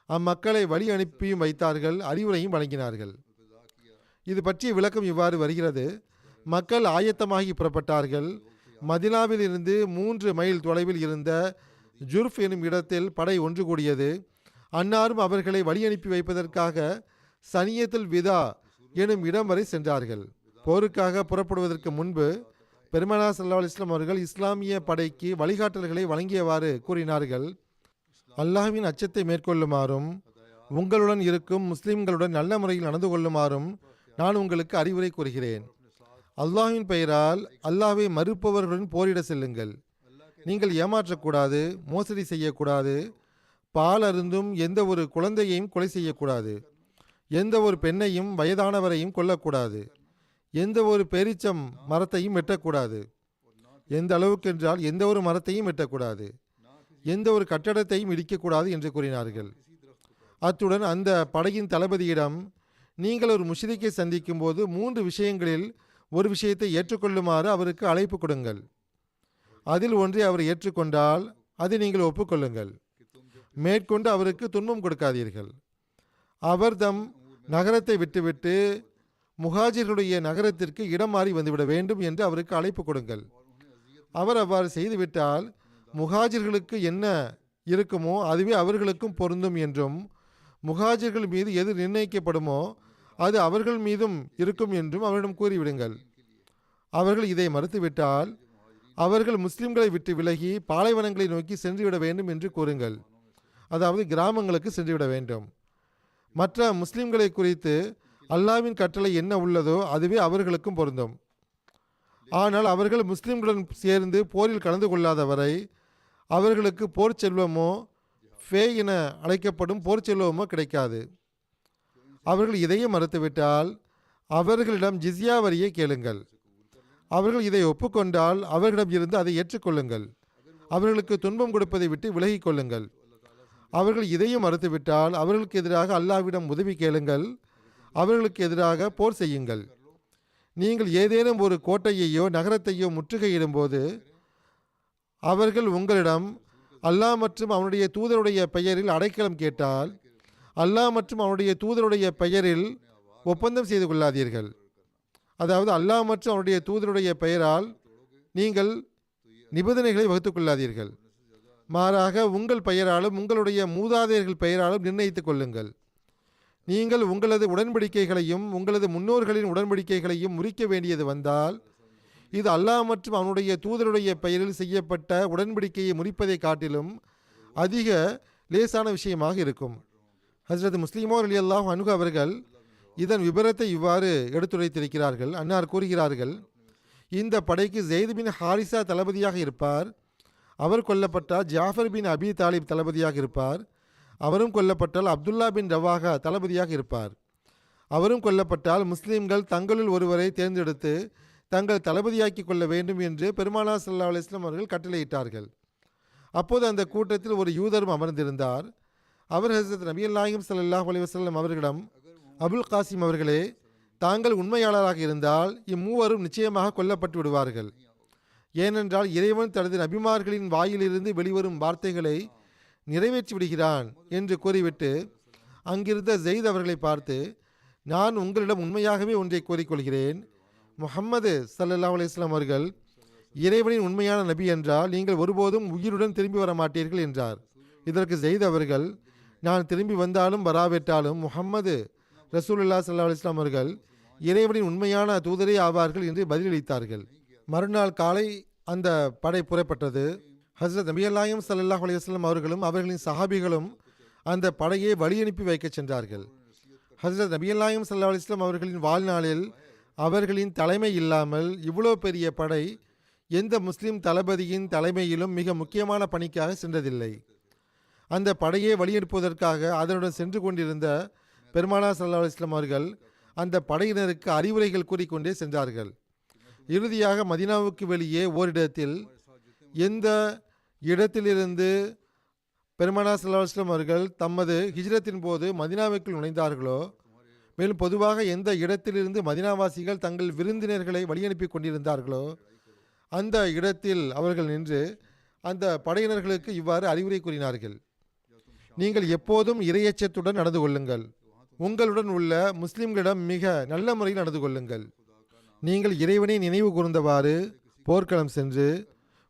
அம்மக்களை வழி அனுப்பியும் வைத்தார்கள், அறிவுரையும் வழங்கினார்கள். இது பற்றிய விளக்கம் இவ்வாறு வருகிறது. மக்கள் ஆயத்தமாகி புறப்பட்டார்கள். மதினாவில் இருந்து 3 மைல் தொலைவில் இருந்த ஜுர்ஃப் எனும் இடத்தில் படை ஒன்று கூடியது. அன்னாரும் அவர்களை வழி அனுப்பி வைப்பதற்காக சனியத்துல் விதா எனும் இடம் வரை சென்றார்கள். போருக்காக புறப்படுவதற்கு முன்பு பெருமானார் ஸல்லல்லாஹு அலைஹி வஸல்லம் அவர்கள் இஸ்லாமிய படைக்கு வழிகாட்டல்களை வழங்கியவாறு கூறினார்கள். அல்லாஹ்வின் அச்சத்தை மேற்கொள்ளுமாறும் உங்களுடன் இருக்கும் முஸ்லிம்களுடன் நல்ல முறையில் நடந்து கொள்ளுமாறும் நான் உங்களுக்கு அறிவுரை கூறுகிறேன். அல்லாஹ்வின் பெயரால் அல்லாஹ்வை மறுப்பவர்களுடன் போரிட செல்லுங்கள். நீங்கள் ஏமாற்றக்கூடாது, மோசடி செய்யக்கூடாது, பால் அருந்தும் எந்த ஒரு குழந்தையையும் கொலை செய்யக்கூடாது, எந்த ஒரு பெண்ணையும் வயதானவரையும் கொல்லக்கூடாது, எந்த ஒரு பேரீச்சம் மரத்தையும் வெட்டக்கூடாது, எந்த அளவுக்கென்றால் எந்த ஒரு மரத்தையும் வெட்டக்கூடாது, எந்த ஒரு கட்டடத்தையும் இடிக்கக்கூடாது என்று கூறினார்கள். அத்துடன் அந்த படையின் தளபதியிடம், நீங்கள் ஒரு முஷ்ரிக்கை சந்திக்கும் போது 3 விஷயங்களில் ஒரு விஷயத்தை ஏற்றுக்கொள்ளுமாறு அவருக்கு அழைப்பு கொடுங்கள். அதில் ஒன்றை அவர் ஏற்றுக்கொண்டால் அதை நீங்கள் ஒப்புக்கொள்ளுங்கள். மேற்கொண்டு அவருக்கு துன்பம் கொடுக்காதீர்கள். அவர் தம் நகரத்தை விட்டுவிட்டு முஹாஜிர்களுடைய நகரத்திற்கு இடம் மாறி வந்துவிட வேண்டும் என்று அவருக்கு அழைப்பு கொடுங்கள். அவர் அவ்வாறு செய்துவிட்டால் முஹாஜிர்களுக்கு என்ன இருக்குமோ அதுவே அவர்களுக்கும் பொருந்தும் என்றும், முஹாஜிர்கள் மீது எது நிர்ணயிக்கப்படுமோ அது அவர்கள் மீதும் இருக்கும் என்றும் அவரிடம் கூறிவிடுங்கள். அவர்கள் இதை மறுத்துவிட்டால் அவர்கள் முஸ்லிம்களை விட்டு விலகி பாலைவனங்களை நோக்கி சென்றுவிட வேண்டும் என்று கூறுங்கள். அதாவது கிராமங்களுக்கு சென்றுவிட வேண்டும். மற்ற முஸ்லிம்களை குறித்து அல்லாஹ்வின் கட்டளை என்ன உள்ளதோ அதுவே அவர்களுக்கும் பொருந்தும். ஆனால் அவர்கள் முஸ்லிம்களுடன் சேர்ந்து போரில் கலந்து கொள்ளாதவரை அவர்களுக்கு போர் செல்வமோ ஃபே என அழைக்கப்படும் போர் செல்வமோ கிடைக்காது. அவர்கள் இதையும் மறுத்துவிட்டால் அவர்களிடம் ஜிஸ்யா வரியை கேளுங்கள். அவர்கள் இதை ஒப்புக்கொண்டால் அவர்களிடம் இருந்து அதை ஏற்றுக்கொள்ளுங்கள். அவர்களுக்கு துன்பம் கொடுப்பதை விட்டு விலகிக் கொள்ளுங்கள். அவர்கள் இதையும் மறுத்துவிட்டால் அவர்களுக்கு எதிராக அல்லாஹ்விடம் உதவி கேளுங்கள். அவர்களுக்கு எதிராக போர் செய்யுங்கள். நீங்கள் ஏதேனும் ஒரு கோட்டையையோ நகரத்தையோ முற்றுகையிடும்போது அவர்கள் உங்களிடம் அல்லாஹ் மற்றும் அவனுடைய தூதருடைய பெயரில் அடைக்கலம் கேட்டால் அல்லாஹ் மற்றும் அவனுடைய தூதருடைய பெயரில் ஒப்பந்தம் செய்து கொள்ளாதீர்கள். அதாவது அல்லாஹ் மற்றும் அவனுடைய தூதருடைய பெயரால் நீங்கள் நிபந்தனைகளை வகுத்துக் கொள்ளாதீர்கள். மாறாக உங்கள் பெயராலும் உங்களுடைய மூதாதையர்கள் பெயராலும் நிர்ணயித்துக் கொள்ளுங்கள். நீங்கள் உங்களது உடன்படிக்கைகளையும் உங்களது முன்னோர்களின் உடன்படிக்கைகளையும் முறிக்க வேண்டியது வந்தால் இது அல்லாஹ் மற்றும் அவனுடைய தூதருடைய பெயரில் செய்யப்பட்ட உடன்படிக்கையை முறிப்பதை காட்டிலும் அதிக லேசான விஷயமாக இருக்கும். ஹஸ்ரத் முஸ்லிமோ ரலியல்லாஹு அன்ஹு அவர்கள் இதன் விபரத்தை இவ்வாறு எடுத்துரைத்திருக்கிறார்கள். அன்னார் கூறுகிறார்கள், இந்த படைக்கு ஜெயித் பின் ஹாரிசா தளபதியாக இருப்பார். அவர் கொல்லப்பட்டால் ஜாஃபர் பின் அபி தாலிப் தளபதியாக இருப்பார். அவரும் கொல்லப்பட்டால் அப்துல்லா பின் ரவாஹா தளபதியாக இருப்பார். அவரும் கொல்லப்பட்டால் முஸ்லிம்கள் தங்களுள் ஒருவரை தேர்ந்தெடுத்து தங்கள் தளபதியாக்கி கொள்ள வேண்டும் என்று பெருமானார் ஸல்லல்லாஹு அலைஹி வஸல்லம் அவர்கள் கட்டளையிட்டார்கள். அப்போது அந்த கூட்டத்தில் ஒரு யூதரும் அமர்ந்திருந்தார். அவர் ஹஸரத் நபிகள் நாயகம் ஸல்லல்லாஹு அலைஹி வஸல்லம் அவர்களிடம், அபுல் காசிம் அவர்களே, தாங்கள் உண்மையாளராக இருந்தால் இம்மூவரும் நிச்சயமாக கொல்லப்பட்டு விடுவார்கள். ஏனென்றால் இறைவன் தனது நபிமார்களின் வாயிலிருந்து வெளிவரும் வார்த்தைகளை நிறைவேற்றி விடுகிறான் என்று கூறிவிட்டு அங்கிருந்த ஜெயித் அவர்களை பார்த்து, நான் உங்களிடம் உண்மையாகவே ஒன்றை கூறிக்கொள்கிறேன். முஹம்மது ஸல்லல்லாஹு அலைஹி வஸல்லம் அவர்கள் இறைவனின் உண்மையான நபி என்றால் நீங்கள் ஒருபோதும் உயிருடன் திரும்பி வர மாட்டீர்கள் என்றார். இதற்கு ஜெயித் அவர்கள், நான் திரும்பி வந்தாலும் வராவிட்டாலும் முஹம்மது ரசூலுல்லாஹி ஸல்லல்லாஹு அலைஹி வஸல்லம் அவர்கள் இறைவனின் உண்மையான தூதரே ஆவார்கள் என்று பதிலளித்தார்கள். மறுநாள் காலை அந்த படை புறப்பட்டது. ஹஸ்ரத் நபிகள் நாயகம் ஸல்லல்லாஹு அலைஹி வஸல்லம் அவர்களும் அவர்களின் சஹாபிகளும் அந்த படையை வழியனுப்பி வைக்க சென்றார்கள். ஹஸ்ரத் நபிகள் நாயகம் ஸல்லல்லாஹு அலைஹி வஸல்லம் அவர்களின் வாழ்நாளில் அவர்களின் தலைமை இல்லாமல் இவ்வளோ பெரிய படை எந்த முஸ்லிம் தளபதியின் தலைமையிலும் மிக முக்கியமான பணிக்காக சென்றதில்லை. அந்த படையை வழியனுப்புவதற்காக அதனுடன் சென்று கொண்டிருந்த பெருமானார் ஸல்லல்லாஹு அலைஹி வஸல்லம் அவர்கள் அந்த படையினருக்கு அறிவுரைகள் கூறிக்கொண்டே சென்றார்கள். இறுதியாக மதீனாவுக்கு வெளியே ஓரிடத்தில் எந்த இடத்திலிருந்து பெருமானார் ஸல்லல்லாஹு அலைஹி வஸல்லம் அவர்கள் தமது ஹிஜ்ரத்தின் போது மதீனாவுக்குள் நுழைந்தார்களோ, மேலும் பொதுவாக எந்த இடத்திலிருந்து மதீனாவாசிகள் தங்கள் விருந்தினர்களை வழியனுப்பி கொண்டிருந்தார்களோ அந்த இடத்தில் அவர்கள் நின்று அந்த படையினர்களுக்கு இவ்வாறு அறிவுரை கூறினார்கள். நீங்கள் எப்போதும் இறையச்சத்துடன் நடந்து கொள்ளுங்கள். உங்களுடன் உள்ள முஸ்லிம்களிடம் மிக நல்ல முறையில் நடந்து கொள்ளுங்கள். நீங்கள் இறைவனை நினைவு கூர்ந்தவாறு போர்க்களம் சென்று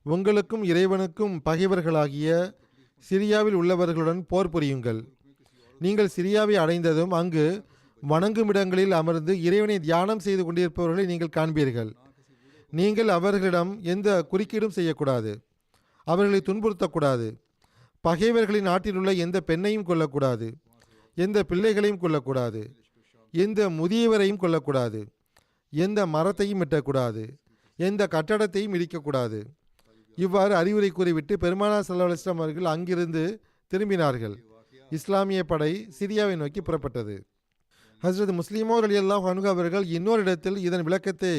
உங்களுக்கும் இறைவனுக்கும் பகைவர்களாகிய சிரியாவில் உள்ளவர்களுடன் போர் புரியுங்கள். நீங்கள் சிரியாவை அடைந்ததும் அங்கு வணங்குமிடங்களில் அமர்ந்து இறைவனை தியானம் செய்து கொண்டிருப்பவர்களை நீங்கள் காண்பீர்கள். நீங்கள் அவர்களிடம் எந்த குறுக்கீடும் செய்யக்கூடாது, அவர்களை துன்புறுத்தக்கூடாது. பகைவர்களின் நாட்டில் உள்ள எந்த பெண்ணையும் கொல்லக்கூடாது, எந்த பிள்ளைகளையும் கொல்லக்கூடாது, எந்த முதியவரையும் கொல்லக்கூடாது, எந்த மரத்தையும் வெட்டக்கூடாது, எந்த கட்டடத்தையும் இடிக்கக்கூடாது. இவ்வாறு அறிவுரை கூறிவிட்டு பெருமானார் ஸல்லல்லாஹு அலைஹி வஸல்லம் அவர்கள் அங்கிருந்து திரும்பினார்கள். இஸ்லாமிய படை சிரியாவை நோக்கி புறப்பட்டது. ஹஸ்ரத் முஸ்லிமோர் ரலியல்லாஹு அன்ஹு அவர்கள் இன்னொரு இடத்தில் இதன் விளக்கத்தை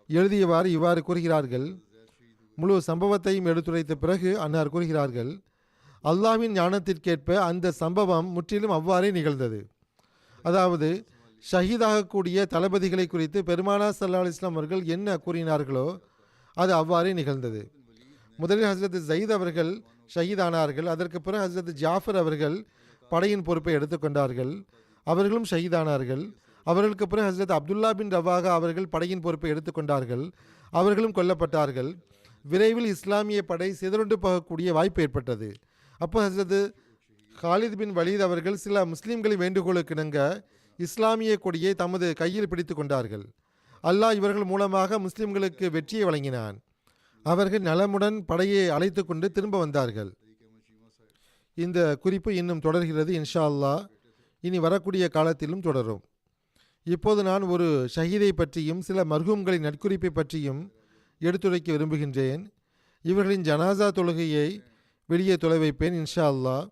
எழுதியவாறு இவ்வாறு கூறுகிறார்கள். முழு சம்பவத்தையும் எடுத்துரைத்த பிறகு அன்னார் கூறுகிறார்கள், அல்லாஹ்வின் ஞானத்திற்கேற்ப அந்த சம்பவம் முற்றிலும் அவ்வாறே நிகழ்ந்தது. அதாவது ஷஹீதாகக்கூடிய தளபதிகளை குறித்து பெருமானார் ஸல்லல்லாஹு அலைஹி வஸல்லம் அவர்கள் என்ன கூறினார்களோ அது அவ்வாறே நிகழ்ந்தது. முதலில் ஹஸ்ரத் ஜயீத் அவர்கள் ஷஹீதானார்கள். அதற்கு பிறகு ஹஸ்ரத் ஜாஃபர் அவர்கள் படையின் பொறுப்பை எடுத்துக்கொண்டார்கள். அவர்களும் ஷஹீதானார்கள். அவர்களுக்கு பிறகு ஹஸ்ரத் அப்துல்லா பின் ரவாகா அவர்கள் படையின் பொறுப்பை எடுத்துக்கொண்டார்கள். அவர்களும் கொல்லப்பட்டார்கள். விரைவில் இஸ்லாமிய படை சிதறுண்டு போகக்கூடிய வாய்ப்பு ஏற்பட்டது. அப்போ ஹஸ்ரத் ஹாலித் பின் வலீத் அவர்கள் சில முஸ்லீம்களின் வேண்டுகோளுக்கு இணங்க இஸ்லாமிய கொடியை தமது கையில் பிடித்து கொண்டார்கள். அல்லாஹ் இவர்கள் மூலமாக முஸ்லிம்களுக்கு வெற்றியை வழங்கினான். அவர்கள் நலமுடன் படையை அழைத்து கொண்டு திரும்ப வந்தார்கள். இந்த குறிப்பு இன்னும் தொடர்கிறது. இன்ஷா அல்லாஹ் இனி வரக்கூடிய காலத்திலும் தொடரும். இப்போது நான் ஒரு ஷஹீதை பற்றியும் சில மர்ஹூம்களின் நட்குறிப்பை பற்றியும் எடுத்துரைக்க விரும்புகின்றேன். இவர்களின் ஜனாசா தொழுகையை வெளியே தொலை வைப்பேன் இன்ஷா அல்லாஹ்.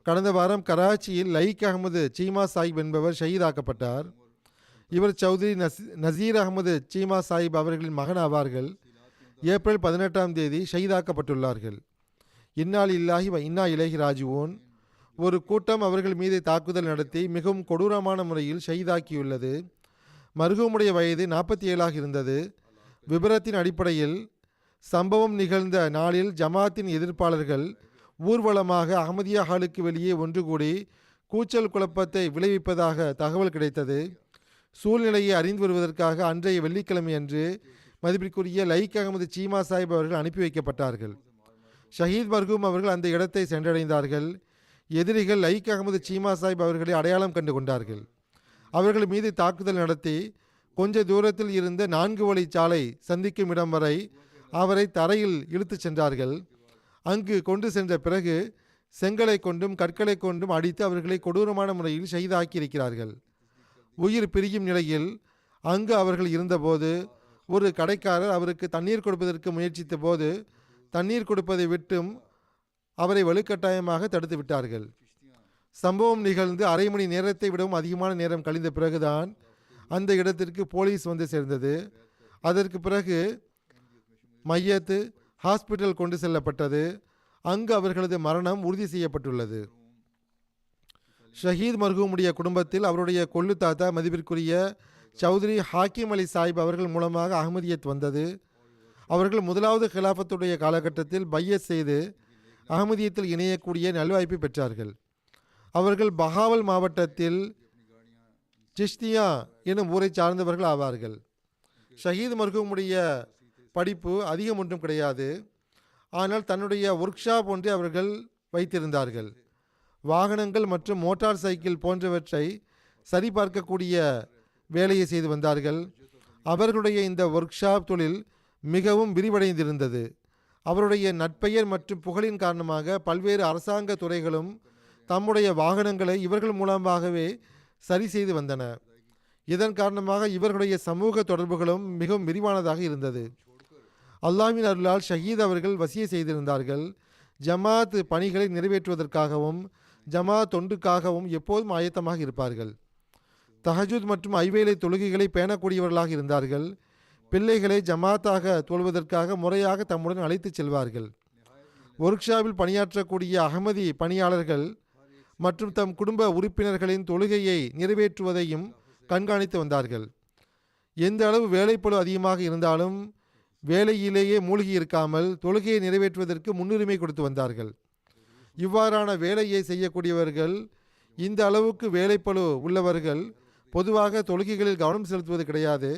கடந்த வாரம் கராச்சியில் லைக் அகமது சீமா சாஹிப் என்பவர் ஷஹீதாக்கப்பட்டார். இவர் சௌத்ரி நசீர் அகமது சீமா சாஹிப் அவர்களின் மகன் ஆவார்கள். ஏப்ரல் 18ஆம் தேதி ஷஹீதாக்கப்பட்டுள்ளார்கள். இன்னா லில்லாஹி வ இன்னா இலைஹி ராஜிஊன். ஒரு கூட்டம் அவர்கள் மீது தாக்குதல் நடத்தி மிகவும் கொடூரமான முறையில் ஷஹீதாக்கியுள்ளது. மர்ஹூமுடைய வயது 47 இருந்தது. விபரத்தின் அடிப்படையில் சம்பவம் நிகழ்ந்த நாளில் ஜமாத்தின் எதிர்ப்பாளர்கள் ஊர்வலமாக அஹமதியா ஹாலுக்கு வெளியே ஒன்று கூடி கூச்சல் குழப்பத்தை விளைவிப்பதாக தகவல் கிடைத்தது. சூழ்நிலையை அறிந்து வருவதற்காக அன்றைய வெள்ளிக்கிழமை அன்று மதிப்பிற்குரிய லைக் அகமது சீமா சாஹிப் அவர்கள் அனுப்பி வைக்கப்பட்டார்கள். ஷஹீத் மர்ஹூம் அவர்கள் அந்த இடத்தை சென்றடைந்தார்கள். எதிரிகள் லைக் அகமது சீமா சாஹிப் அவர்களை அடையாளம் கண்டு கொண்டார்கள். அவர்கள் மீது தாக்குதல் நடத்தி கொஞ்ச தூரத்தில் இருந்த 4 வழி சாலை சந்திக்கும் இடம் வரை அவரை தரையில் இழுத்துச் சென்றார்கள். அங்கு கொண்டு சென்ற பிறகு செங்கலை கொண்டும் கற்களை கொண்டும் அடித்து அவர்களை கொடூரமான முறையில் ஷஹீதாக்கி இருக்கிறார்கள். உயிர் பிரியும் நிலையில் அங்கு அவர்கள் இருந்தபோது ஒரு கடைக்காரர் அவருக்கு தண்ணீர் கொடுப்பதற்கு முயற்சித்த போது தண்ணீர் கொடுப்பதை விட்டும் அவரை வலுக்கட்டாயமாக தடுத்து விட்டார்கள். சம்பவம் நிகழ்ந்து அரை மணி நேரத்தை விடவும் அதிகமான நேரம் கழிந்த பிறகுதான் அந்த இடத்திற்கு போலீஸ் வந்து சேர்ந்தது. அதற்கு பிறகு மையத்து ஹாஸ்பிட்டல் கொண்டு செல்லப்பட்டது. அங்கு அவர்களது மரணம் உறுதி செய்யப்பட்டுள்ளது. ஷஹீத் மர்ஹூமுடைய குடும்பத்தில் அவருடைய கொள்ளு தாத்தா மதிப்பிற்குரிய சௌத்ரி ஹாக்கிம் அலி சாஹிப் அவர்கள் மூலமாக அஹ்மதியத் வந்தது. அவர்கள் முதலாவது ஹிலாஃபத்துடைய காலகட்டத்தில் பையத் செய்து அஹ்மதியத்தில் இணையக்கூடிய நல்வாய்ப்பை பெற்றார்கள். அவர்கள் பஹாவல் மாவட்டத்தில் சிஷ்தியா எனும் ஊரை சார்ந்தவர்கள் ஆவார்கள். ஷஹீத் மர்ஹூமுடைய படிப்பு அதிகம் ஒன்றும் கிடையாது. ஆனால் தன்னுடைய ஒர்க் ஷாப் ஒன்றை அவர்கள் வைத்திருந்தார்கள். வாகனங்கள் மற்றும் மோட்டார் சைக்கிள் போன்றவற்றை சரிபார்க்கக்கூடிய வேலையை செய்து வந்தார்கள். அவர்களுடைய இந்த ஒர்க் ஷாப் தொழில் மிகவும் விரிவடைந்திருந்தது. அவருடைய நட்பெயர் மற்றும் புகழின் காரணமாக பல்வேறு அரசாங்க துறைகளும் தம்முடைய வாகனங்களை இவர்கள் மூலமாகவே சரி செய்து வந்தன. இதன் காரணமாக இவர்களுடைய சமூக தொடர்புகளும் மிகவும் விரிவானதாக இருந்தது. அல்லாஹ்வின் அருளால் ஷஹீத் அவர்கள் வசிய செய்திருந்தார்கள். ஜமாத் பணிகளை நிறைவேற்றுவதற்காகவும் ஜமாத் தொண்டுக்காகவும் எப்போதும் ஆயத்தமாக இருப்பார்கள். தஹஜுத் மற்றும் ஐவேளை தொழுகைகளை பேணக்கூடியவர்களாக இருந்தார்கள். பிள்ளைகளை ஜமாத்தாக தொழுவதற்காக முறையாக தம்முடன் அழைத்துச் செல்வார்கள். ஒர்க்ஷாப்பில் பணியாற்றக்கூடிய அகமதி பணியாளர்கள் மற்றும் தம் குடும்ப உறுப்பினர்களின் தொழுகையை நிறைவேற்றுவதையும் கண்காணித்து வந்தார்கள். எந்த அளவு வேலைப்பளு அதிகமாக இருந்தாலும் வேலையிலேயே மூழ்கி இருக்காமல் தொழுகையை நிறைவேற்றுவதற்கு முன்னுரிமை கொடுத்து வந்தார்கள். இவ்வாறான வேலையை செய்யக்கூடியவர்கள், இந்த அளவுக்கு வேலைப்பளு உள்ளவர்கள் பொதுவாக தொழுகைகளில் கவனம் செலுத்துவது கிடையாது.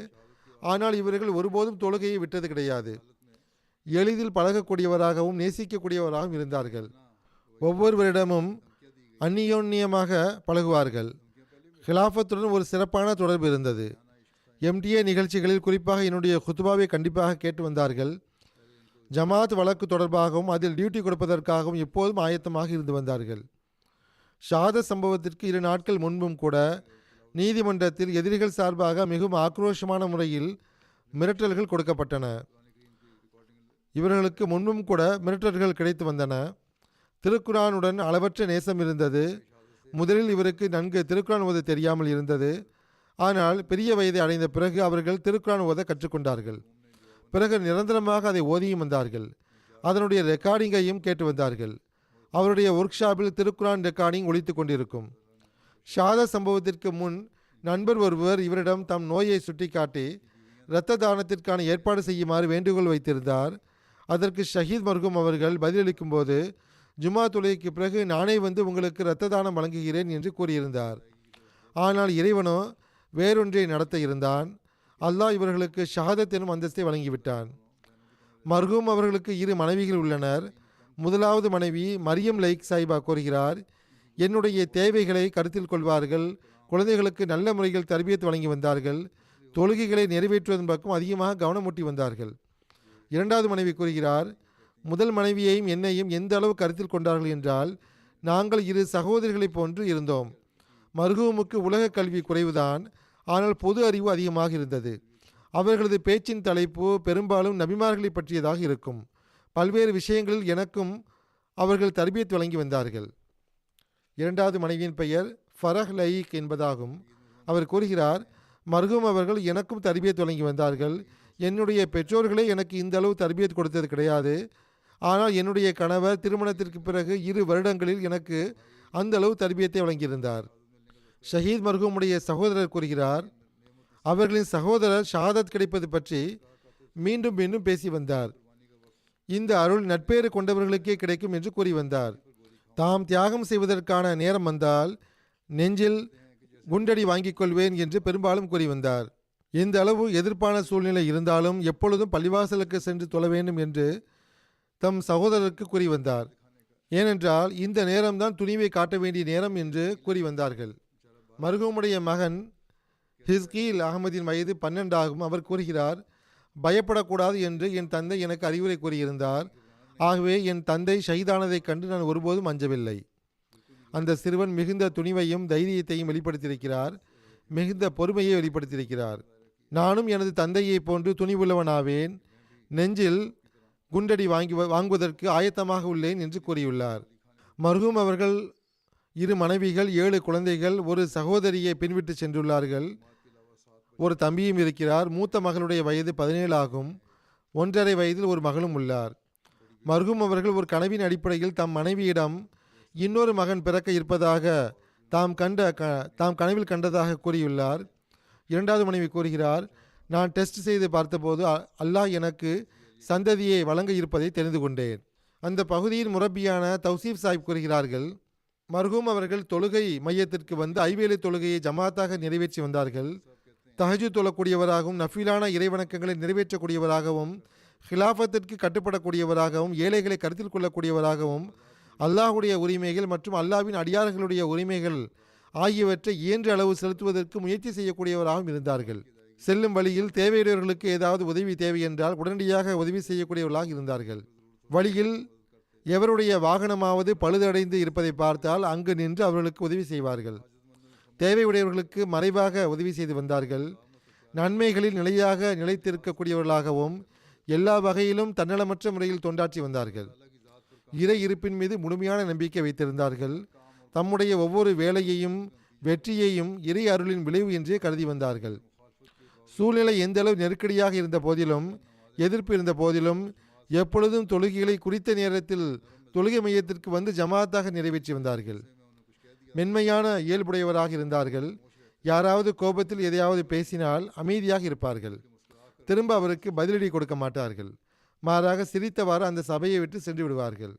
ஆனால் இவர்கள் ஒருபோதும் தொழுகையை விட்டது கிடையாது. எளிதில் பழகக்கூடியவராகவும் நேசிக்கக்கூடியவராகவும் இருந்தார்கள். ஒவ்வொருவரிடமும் அந்நியோன்யமாக பழகுவார்கள். ஹிலாஃபத்துடன் ஒரு சிறப்பான தொடர்பு இருந்தது. எம்டிஏ நிகழ்ச்சிகளில் குறிப்பாக என்னுடைய குத்துபாவை கண்டிப்பாக கேட்டு வந்தார்கள். ஜமாத் வழக்கு தொடர்பாகவும் அதில் டியூட்டி கொடுப்பதற்காகவும் எப்போதும் ஆயத்தமாக இருந்து வந்தார்கள். ஷஹாதத் சம்பவத்திற்கு 2 நாட்கள் முன்பும் கூட நீதிமன்றத்தில் எதிரிகள் சார்பாக மிகவும் ஆக்ரோஷமான முறையில் மிரட்டல்கள் கொடுக்கப்பட்டன. இவர்களுக்கு முன்பும் கூட மிரட்டல்கள் கிடைத்து வந்தன. திருக்குரானுடன் அளவற்ற நேசம் இருந்தது. முதலில் இவருக்கு நன்கு திருக்குரான் ஓத தெரியாமல் இருந்தது. ஆனால் பெரிய வயதை அடைந்த பிறகு அவர்கள் திருக்குரான் ஓத கற்றுக்கொண்டார்கள். பிறகு நிரந்தரமாக அதை ஓதியும் வந்தார்கள். அதனுடைய ரெக்கார்டிங்கையும் கேட்டு வந்தார்கள். அவருடைய ஒர்க் ஷாப்பில் திருக்குரான் ரெக்கார்டிங் ஒலித்து கொண்டிருக்கும். ஷஹாதத் சம்பவத்திற்கு முன் நண்பர் ஒருவர் இவரிடம் தம் நோயை சுட்டிக்காட்டி இரத்த தானத்திற்கான ஏற்பாடு செய்யுமாறு வேண்டுகோள் வைத்திருந்தார். அதற்கு ஷஹீத் மர்ஹூம் அவர்கள் பதிலளிக்கும் போது, ஜுமா தொழுகைக்கு பிறகு நானே வந்து உங்களுக்கு இரத்த தானம் வழங்குகிறேன் என்று கூறியிருந்தார். ஆனால் இறைவனோ வேறொன்றை நடத்த இருந்தான். அல்லாஹ் இவர்களுக்கு ஷஹாதத் எனும் அந்தஸ்தை வழங்கிவிட்டான். மர்ஹூம் அவர்களுக்கு 2 மனைவிகள் உள்ளனர். முதலாவது மனைவி மரியம் லைக் சாஹிபா கூறுகிறார், என்னுடைய தேவைகளை கருத்தில் கொள்வார்கள். குழந்தைகளுக்கு நல்ல முறையில் தர்பியத் வழங்கி வந்தார்கள். தொழுகைகளை நிறைவேற்றுவதன் பக்கம் அதிகமாக கவனமூட்டி வந்தார்கள். இரண்டாவது மனைவி கூறுகிறார், முதல் மனைவியையும் என்னையும் எந்த அளவு கருத்தில் கொண்டார்கள் என்றால், நாங்கள் 2 சகோதரிகளைப் போன்று இருந்தோம். மர்ஹூமுக்கு உலக கல்வி குறைவுதான், ஆனால் பொது அறிவு அதிகமாக இருந்தது. அவர்களது பேச்சின் தலைப்பு பெரும்பாலும் நபிமார்களை பற்றியதாக இருக்கும். பல்வேறு விஷயங்களில் எனக்கும் அவர்கள் தர்பியத் வழங்கி வந்தார்கள். இரண்டாவது மனைவியின் பெயர் ஃபரஹ் லயீக் என்பதாகும். அவர் கூறுகிறார், மர்ஹூம் அவர்கள் எனக்கும் தர்பியத் வழங்கி வந்தார்கள். என்னுடைய பெற்றோர்களே எனக்கு இந்த அளவு தர்பியத் கொடுத்தது கிடையாது. ஆனால் என்னுடைய கணவர் திருமணத்திற்கு பிறகு 2 வருடங்களில் எனக்கு அந்த அளவு தர்பியத்தை வழங்கியிருந்தார். ஷஹீத் மர்ஹூமுடைய சகோதரர் கூறுகிறார், அவர்களின் சகோதரர் ஷஹாதத் கிடைப்பது பற்றி மீண்டும் மீண்டும் பேசி வந்தார். இந்த அருள் நட்பேறு கொண்டவர்களுக்கே கிடைக்கும் என்று கூறி வந்தார். தாம் தியாகம் செய்வதற்கான நேரம் வந்தால் நெஞ்சில் குண்டடி வாங்கிக் கொள்வேன் என்று பெரும்பாலும் கூறி வந்தார். எந்த அளவு எதிர்ப்பான சூழ்நிலை இருந்தாலும் எப்பொழுதும் பள்ளிவாசலுக்கு சென்று தொழ வேண்டும் என்று தம் சகோதரருக்கு கூறி வந்தார். ஏனென்றால் இந்த நேரம்தான் துணிவை காட்ட வேண்டிய நேரம் என்று கூறி வந்தார்கள். மர்ஹூமுடைய மகன் ஹிஸ்கீல் அகமதின் வயது 12 ஆகும். அவர் கூறுகிறார், பயப்படக்கூடாது என்று என் தந்தை எனக்கு அறிவுரை கூறியிருந்தார். ஆகவே என் தந்தை ஷஹீதானதைக் கண்டு நான் ஒருபோதும் அஞ்சவில்லை. அந்த சிறுவன் மிகுந்த துணிவையும் தைரியத்தையும் வெளிப்படுத்தியிருக்கிறார். மிகுந்த பொறுமையை வெளிப்படுத்தியிருக்கிறார். நானும் எனது தந்தையை போன்று துணிவுள்ளவனாவேன். நெஞ்சில் குண்டடி வாங்குவதற்கு ஆயத்தமாக உள்ளேன் என்று கூறியுள்ளார். மர்ஹூம் அவர்கள் 2 மனைவிகள், 7 குழந்தைகள், ஒரு சகோதரியை பின்விட்டு சென்றுள்ளார்கள். ஒரு தம்பியும் இருக்கிறார். மூத்த மகளுடைய வயது 17 ஆகும். 1.5 வயதில் ஒரு மகளும் உள்ளார். மர்ஹூம் அவர்கள் ஒரு கனவின் அடிப்படையில் தம் மனைவியிடம் இன்னொரு மகன் பிறக்க இருப்பதாக தாம் கனவில் கண்டதாக கூறியுள்ளார். இரண்டாவது மனைவி கூறுகிறார், நான் டெஸ்ட் செய்து பார்த்தபோது அல்லாஹ் எனக்கு சந்ததியை வழங்க இருப்பதை தெரிந்து கொண்டேன். அந்த பகுதியின் முரப்பியான தௌசீப் சாஹிப் கூறுகிறார்கள், மர்ஹூம் அவர்கள் தொழுகை மையத்திற்கு வந்து ஐவேளை தொழுகையை ஜமாத்தாக நிறைவேற்றி வந்தார்கள். தஹஜ்ஜுத் தொழக்கூடியவராகவும் நஃபீலான இறைவணக்கங்களை நிறைவேற்றக்கூடியவராகவும் ஹிலாஃபத்திற்கு கட்டுப்படக்கூடியவராகவும் ஏழைகளை கருத்தில் கொள்ளக்கூடியவராகவும் அல்லாஹுடைய உரிமைகள் மற்றும் அல்லாஹ்வின் அடியார்களுடைய உரிமைகள் ஆகியவற்றை இயன்ற அளவு செலுத்துவதற்கு முயற்சி செய்யக்கூடியவராகவும் இருந்தார்கள். செல்லும் வழியில் தேவையுடையவர்களுக்கு ஏதாவது உதவி தேவை என்றால் உடனடியாக உதவி செய்யக்கூடியவர்களாக இருந்தார்கள். வழியில் எவருடைய வாகனமாவது பழுதடைந்து இருப்பதை பார்த்தால் அங்கு நின்று அவர்களுக்கு உதவி செய்வார்கள். தேவையுடையவர்களுக்கு மறைவாக உதவி செய்து வந்தார்கள். நன்மைகளில் நிலைத்திருக்கக்கூடியவர்களாகவும் எல்லா வகையிலும் தன்னலமற்ற முறையில் தொண்டாற்றி வந்தார்கள். இறை இருப்பின் மீது முழுமையான நம்பிக்கை வைத்திருந்தார்கள். தம்முடைய ஒவ்வொரு வேலையையும் வெற்றியையும் இறை அருளின் விளைவு என்றே கருதி வந்தார்கள். சூழ்நிலை எந்த அளவு நெருக்கடியாக இருந்த போதிலும், எதிர்ப்பு இருந்த போதிலும், எப்பொழுதும் தொழுகைகளை குறித்த நேரத்தில் தொழுகை மையத்திற்கு வந்து ஜமாத்தாக நிறைவேற்றி வந்தார்கள். மென்மையான இயல்புடையவராக இருந்தார்கள். யாராவது கோபத்தில் எதையாவது பேசினால் அமைதியாக இருப்பார்கள். திரும்ப அவருக்கு பதிலடி கொடுக்க மாட்டார்கள். மாறாக சிரித்தவாறு அந்த சபையை விட்டு சென்று விடுவார்கள்.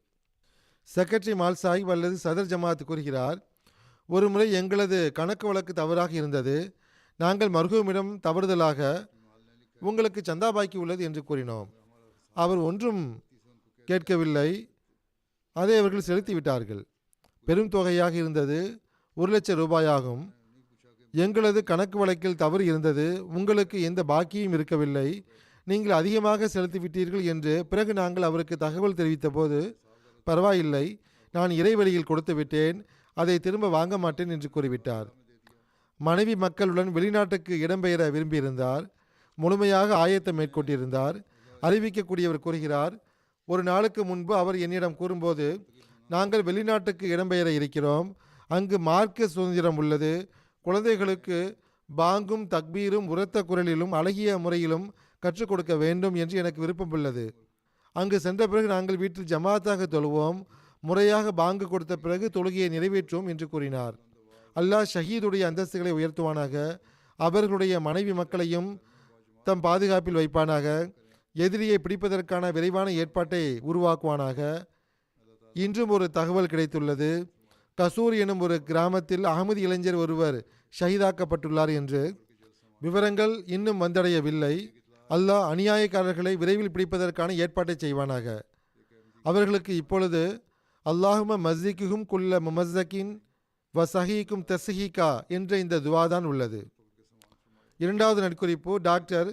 செக்ரட்டரி மால் சாஹிப் அல்லது சதர் ஜமாத் கூறுகிறார், ஒரு முறை எங்களது கணக்கு வழக்கு தவறாக இருந்தது. நாங்கள் மர்ஹூமிடம் தவறுதலாக உங்களுக்கு சந்தா பாக்கி உள்ளது என்று கூறினோம். அவர் ஒன்றும் கேட்கவில்லை. அதை அவர்கள் செலுத்திவிட்டார்கள். பெரும் தொகையாக இருந்தது, 1,00,000 ரூபாயாகும். எங்களது கணக்கு வழக்கில் தவறு இருந்தது. உங்களுக்கு எந்த பாக்கியும் இருக்கவில்லை. நீங்கள் அதிகமாக செலுத்திவிட்டீர்கள் என்று பிறகு நாங்கள் அவருக்கு தகவல் தெரிவித்த போது, பரவாயில்லை, நான் இறைவழியில் கொடுத்து விட்டேன், அதை திரும்ப வாங்க மாட்டேன் என்று கூறிவிட்டார். மனைவி மக்களுடன் வெளிநாட்டுக்கு இடம்பெயர விரும்பியிருந்தார். முழுமையாக ஆயத்தம் மேற்கொண்டிருந்தார். அறிவிக்கக்கூடியவர் கூறுகிறார், ஒரு நாளுக்கு முன்பு அவர் என்னிடம் கூறும்போது, நாங்கள் வெளிநாட்டுக்கு இடம்பெயர இருக்கிறோம், அங்கு மார்க்க சுதந்திரம் உள்ளது, குழந்தைகளுக்கு பாங்கும் தக்பீரும் உரத்த குரலிலும் அழகிய முறையிலும் கற்றுக் கொடுக்க வேண்டும் என்று எனக்கு விருப்பம் உள்ளது. அங்கு சென்ற பிறகு நாங்கள் வீட்டில் ஜமாத்தாக தொழுவோம், முறையாக பாங்கு கொடுத்த பிறகு தொழுகையை நிறைவேற்றுவோம் என்று கூறினார். அல்லாஹ் ஷஹீதுடைய அந்தஸ்துகளை உயர்த்துவானாக, அவர்களுடைய மனைவி மக்களையும் தம் பாதுகாப்பில் வைப்பானாக, எதிரியை பிடிப்பதற்கான விரைவான ஏற்பாட்டை உருவாக்குவானாக. இன்றும் ஒரு தகவல் கிடைத்துள்ளது. கசூர் எனும் ஒரு கிராமத்தில் அகமது இளைஞர் ஒருவர் ஷஹீதாக்கப்பட்டுள்ளார் என்று. விவரங்கள் இன்னும் வந்தடையவில்லை. அல்லாஹ் அநியாயக்காரர்களை விரைவில் பிடிப்பதற்கான ஏற்பாட்டை செய்வானாக. அவர்களுக்கு இப்பொழுது அல்லாஹும மஸ்ஜிக்கும் குல்ல முமஸ்ஸகின் வ சஹீக்கும் தஸ்ஹீகா என்ற இந்த துவாதான் உள்ளது. இரண்டாவது நட்குறிப்பு டாக்டர்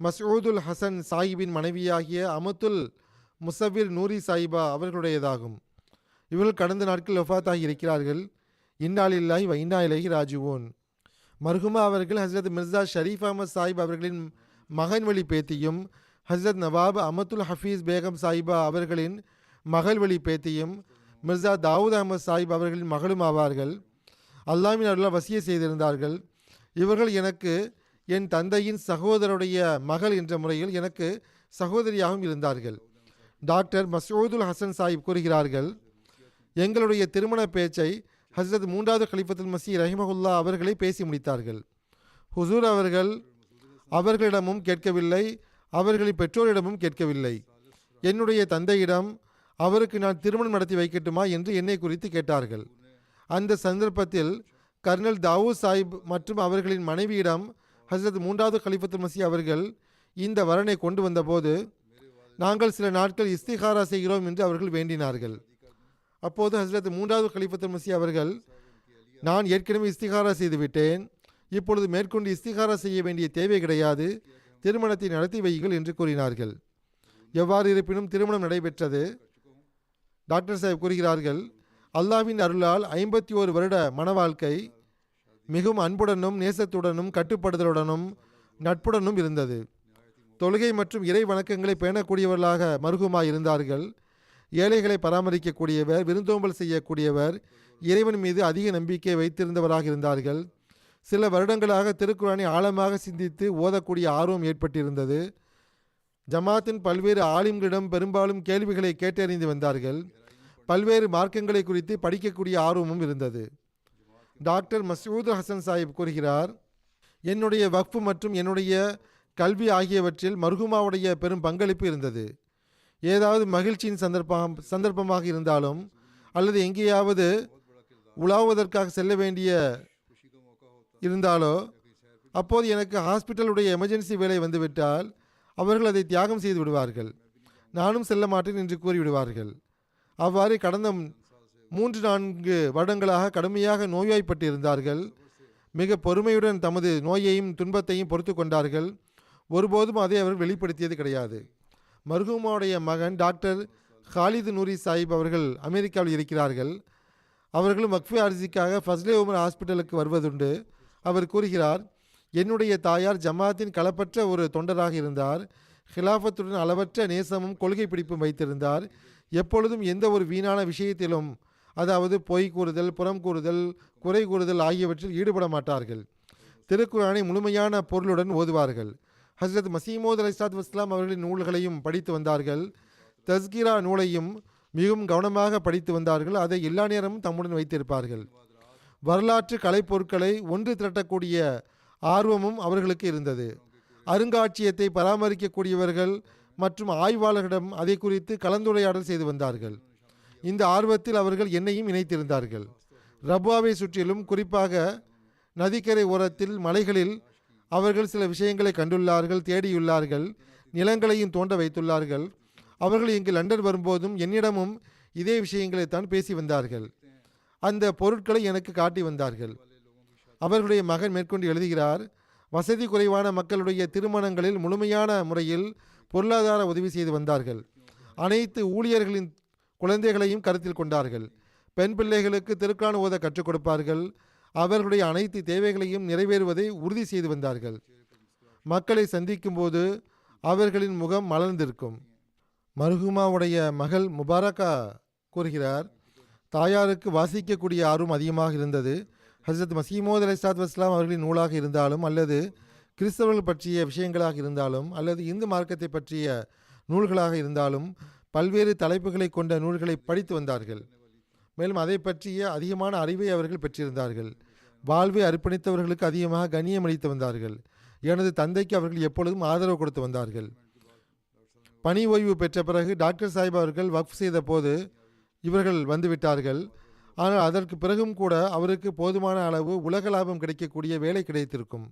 மஸ்ஊதுல் ஹசன் சாஹிபின் மனைவியாகிய அமத்துல் முசவிர் நூரி சாஹிபா அவர்களுடையதாகும். இவர்கள் கடந்த நாட்கள் வஃபாத்தாகி இருக்கிறார்கள். இன்னாலில்லாஹி வ இன்னா இலைஹி ராஜிஊன். மர்ஹூமா அவர்கள் ஹஸ்ரத் மிர்சா ஷரீஃப் அஹமத் சாஹிப் அவர்களின் மகன் வழி பேத்தியும், ஹஸ்ரத் நவாப் அமத்துல் ஹஃபீஸ் பேகம் சாஹிபா அவர்களின் மகள் வழி பேத்தியும், மிர்சா தாவூத் அஹமத் சாஹிப் அவர்களின் மகளும் ஆவார்கள். அல்லாஹ்வின் அருளால் வசிய செய்திருந்தார்கள். இவர்கள் எனக்கு என் தந்தையின் சகோதரருடைய மகள் என்ற முறையில் எனக்கு சகோதரியாகவும் இருந்தார்கள். டாக்டர் மஸ்ஊதுல் ஹசன் சாஹிப் கூறுகிறார்கள், எங்களுடைய திருமண பேச்சை ஹஸ்ரத் 3வது கலிஃபத்துல் மஸீஹ் ரஹிமஹுல்லா அவர்களை பேசி முடித்தார்கள். ஹுசூர் அவர்கள் அவர்களிடமும் கேட்கவில்லை, அவர்களின் பெற்றோரிடமும் கேட்கவில்லை. என்னுடைய தந்தையிடம் அவருக்கு நான் திருமணம் நடத்தி வைக்கட்டுமா என்று என்னை குறித்து கேட்டார்கள். அந்த சந்தர்ப்பத்தில் கர்னல் தாவூத் சாஹிப் மற்றும் அவர்களின் மனைவியிடம் ஹஸ்ரத் 3வது கலிஃபத்துல் மஸீஹ் அவர்கள் இந்த வரனை கொண்டு வந்தபோது, நாங்கள் சில நாட்கள் இஸ்திகாரா செய்கிறோம் என்று அவர்கள் வேண்டினார்கள். அப்போது ஹஸ்ரத் 3வது கலிஃபத்துல் மஸீஹ் அவர்கள், நான் ஏற்கனவே இஸ்திகாரா செய்துவிட்டேன், இப்பொழுது மேற்கொண்டு இஸ்திகாரா செய்ய வேண்டிய தேவை கிடையாது, திருமணத்தை நடத்தி வையுங்கள் என்று கூறினார்கள். எவ்வாறு இருப்பினும் திருமணம் நடைபெற்றது. டாக்டர் சாஹிப் கூறுகிறார்கள், அல்லாஹ்வின் அருளால் 51 வருட மன வாழ்க்கை மிகவும் அன்புடனும் நேசத்துடனும் கட்டுப்படுதலுடனும் நட்புடனும் இருந்தது. தொழுகை மற்றும் இறை வணக்கங்களை பேணக்கூடியவர்களாக மர்ஹூமாய் இருந்தார்கள். ஏழைகளை பராமரிக்கக்கூடியவர், விருந்தோம்பல் செய்யக்கூடியவர், இறைவன் மீது அதிக நம்பிக்கை வைத்திருந்தவராக இருந்தார்கள். சில வருடங்களாக திருக்குரானை ஆழமாக சிந்தித்து ஓதக்கூடிய ஆர்வம் ஏற்பட்டிருந்தது. ஜமாத்தின் பல்வேறு ஆலிம்களிடம் பெரும்பாலும் கேள்விகளை கேட்டறிந்து வந்தார்கள். பல்வேறு மார்க்கங்களை குறித்து படிக்கக்கூடிய ஆர்வமும் இருந்தது. டாக்டர் மஸ்ஊத் ஹசன் சாஹிப் கூறுகிறார், என்னுடைய வக்ஃபு மற்றும் என்னுடைய கல்வி ஆகியவற்றில் மர்ஹூமாவுடைய பெரும் பங்களிப்பு இருந்தது. ஏதாவது மகிழ்ச்சியின் சந்தர்ப்பமாக இருந்தாலும் அல்லது எங்கேயாவது உலாவுவதற்காக செல்ல வேண்டிய இருந்தாலோ, அப்போது எனக்கு ஹாஸ்பிட்டலுடைய எமர்ஜென்சி வேலை வந்துவிட்டால் அவர்கள் அதை தியாகம் செய்து விடுவார்கள். நானும் செல்ல மாட்டேன் என்று கூறிவிடுவார்கள். அவ்வாறு கடந்த 3-4 வருடங்களாக கடுமையாக நோய்வாய்ப்பட்டு இருந்தார்கள். மிக பொறுமையுடன் தமது நோயையும் துன்பத்தையும் பொறுத்து கொண்டார்கள். ஒருபோதும் அதை அவர் வெளிப்படுத்தியது கிடையாது. மர்ஹூமாவுடைய மகன் டாக்டர் ஹாலிது நூரி சாஹிப் அவர்கள் அமெரிக்காவில் இருக்கிறார்கள். அவர்களும் வக்ஃபே அர்ஜிக்காக ஃபஸ்லே உமர் ஹாஸ்பிட்டலுக்கு வருவதுண்டு. அவர் கூறுகிறார், என்னுடைய தாயார் ஜமாத்தின் களப்பற்ற ஒரு தொண்டராக இருந்தார். ஹிலாஃபத்துடன் அளவற்ற நேசமும் கொள்கை பிடிப்பும் வைத்திருந்தார். எப்பொழுதும் எந்த ஒரு வீணான விஷயத்திலும், அதாவது பொய் கூறுதல், புறம் கூறுதல், குறை கூறுதல் ஆகியவற்றில் ஈடுபட மாட்டார்கள். திருக்குரானை முழுமையான பொருளுடன் ஓதுவார்கள். ஹஸ்ரத் மசீமோத் அலைஹிஸ்ஸலாத்து வஸ்ஸலாம் அவர்களின் நூல்களையும் படித்து வந்தார்கள். தஸ்கிரா நூலையும் மிகவும் கவனமாக படித்து வந்தார்கள். அதை எல்லா நேரமும் தம்முடன் வைத்திருப்பார்கள். வரலாற்று கலைப்பொருட்களை ஒன்று திரட்டக்கூடிய ஆர்வமும் அவர்களுக்கு இருந்தது. அருங்காட்சியகத்தை பராமரிக்கக்கூடியவர்கள் மற்றும் ஆய்வாளர்களிடம் அதை குறித்து கலந்துரையாடல் செய்து வந்தார்கள். இந்த ஆர்வத்தில் அவர்கள் என்னையும் இணைத்திருந்தார்கள். ரப்வாவை சுற்றிலும், குறிப்பாக நதிக்கரை ஓரத்தில் மலைகளில் அவர்கள் சில விஷயங்களை கண்டுள்ளார்கள், தேடியுள்ளார்கள், நிலங்களையும் தோண்ட வைத்துள்ளார்கள். அவர்கள் இங்கு லண்டன் வரும்போதும் என்னிடமும் இதே விஷயங்களை தான் பேசி வந்தார்கள். அந்த பொருட்களை எனக்கு காட்டி வந்தார்கள். அவர்களுடைய மகன் மேற்கொண்டு எழுதுகிறார், வசதி குறைவான மக்களுடைய திருமணங்களில் முழுமையான முறையில் பொருளாதார உதவி செய்து வந்தார்கள். அனைத்து ஊழியர்களின் குழந்தைகளையும் கருத்தில் கொண்டார்கள். பெண் பிள்ளைகளுக்கு திருக்குரான் ஓத கற்றுக் கொடுப்பார்கள். அவர்களுடைய அனைத்து தேவைகளையும் நிறைவேறுவதை உறுதி செய்து வந்தார்கள். மக்களை சந்திக்கும் போது அவர்களின் முகம் மலர்ந்திருக்கும். மர்ஹூமாவுடைய மகள் முபாரக்கா கூறுகிறார், தாயாருக்கு வாசிக்கக்கூடிய ஆர்வம் அதிகமாக இருந்தது. ஹஸ்ரத் மசீமோத் அலைஹிஸ்ஸலாத்து வஸ்ஸலாம் அவர்களின் நூலாக இருந்தாலும், அல்லது கிறிஸ்தவர்கள் பற்றிய விஷயங்களாக இருந்தாலும், அல்லது இந்து மார்க்கத்தை பற்றிய நூல்களாக இருந்தாலும், பல்வேறு தலைப்புகளை கொண்ட நூல்களை படித்து வந்தார்கள். மேலும் அதை பற்றிய அதிகமான அறிவை அவர்கள் பெற்றிருந்தார்கள். வாழ்வை அர்ப்பணித்தவர்களுக்கு அதிகமாக கண்ணியம் அளித்து வந்தார்கள். எனது தந்தைக்கு அவர்கள் எப்பொழுதும் ஆதரவு கொடுத்து வந்தார்கள். பணி ஓய்வு பெற்ற பிறகு டாக்டர் சாஹிப் அவர்கள் வக்ஃப் செய்த போது இவர்கள் வந்துவிட்டார்கள். ஆனால் அதற்கு பிறகும் கூட அவருக்கு போதுமான அளவு உலக லாபம் கிடைக்கக்கூடிய வேலை கிடைத்திருக்கும்.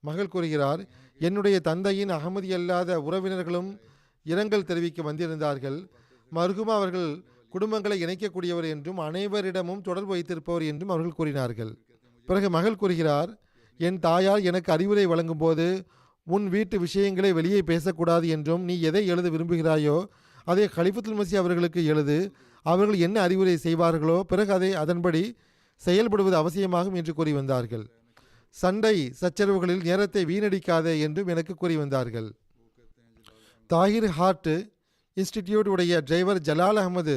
மகள் கூறுகிறார், என்னுடைய தந்தையின் அகமதி அல்லாத உறவினர்களும் இரங்கல் தெரிவிக்க வந்திருந்தார்கள். மர்ஹூமா அவர்கள் குடும்பங்களை இணைக்கக்கூடியவர் என்றும் அனைவரிடமும் தொடர்பு வைத்திருப்பவர் என்றும் அவர்கள் கூறினார்கள். பிறகு மகள் கூறுகிறார், என் தாயார் எனக்கு அறிவுரை வழங்கும் போது உன் வீட்டு விஷயங்களை வெளியே பேசக்கூடாது என்றும், நீ எதை எழுத விரும்புகிறாயோ அதை கலிஃபத்துல் மஸீஹ் அவர்களுக்கு எழுது, அவர்கள் என்ன அறிவுரை செய்வார்களோ பிறகு அதை அதன்படி செயல்படுவது அவசியமாகும் என்று கூறி வந்தார்கள். சண்டை சச்சரவுகளில் நேரத்தை வீணடிக்காதே என்றும் எனக்கு கூறி வந்தார்கள். தாஹிர் ஹார்ட் இன்ஸ்டிடியூட் உடைய டிரைவர் ஜலால் அகமது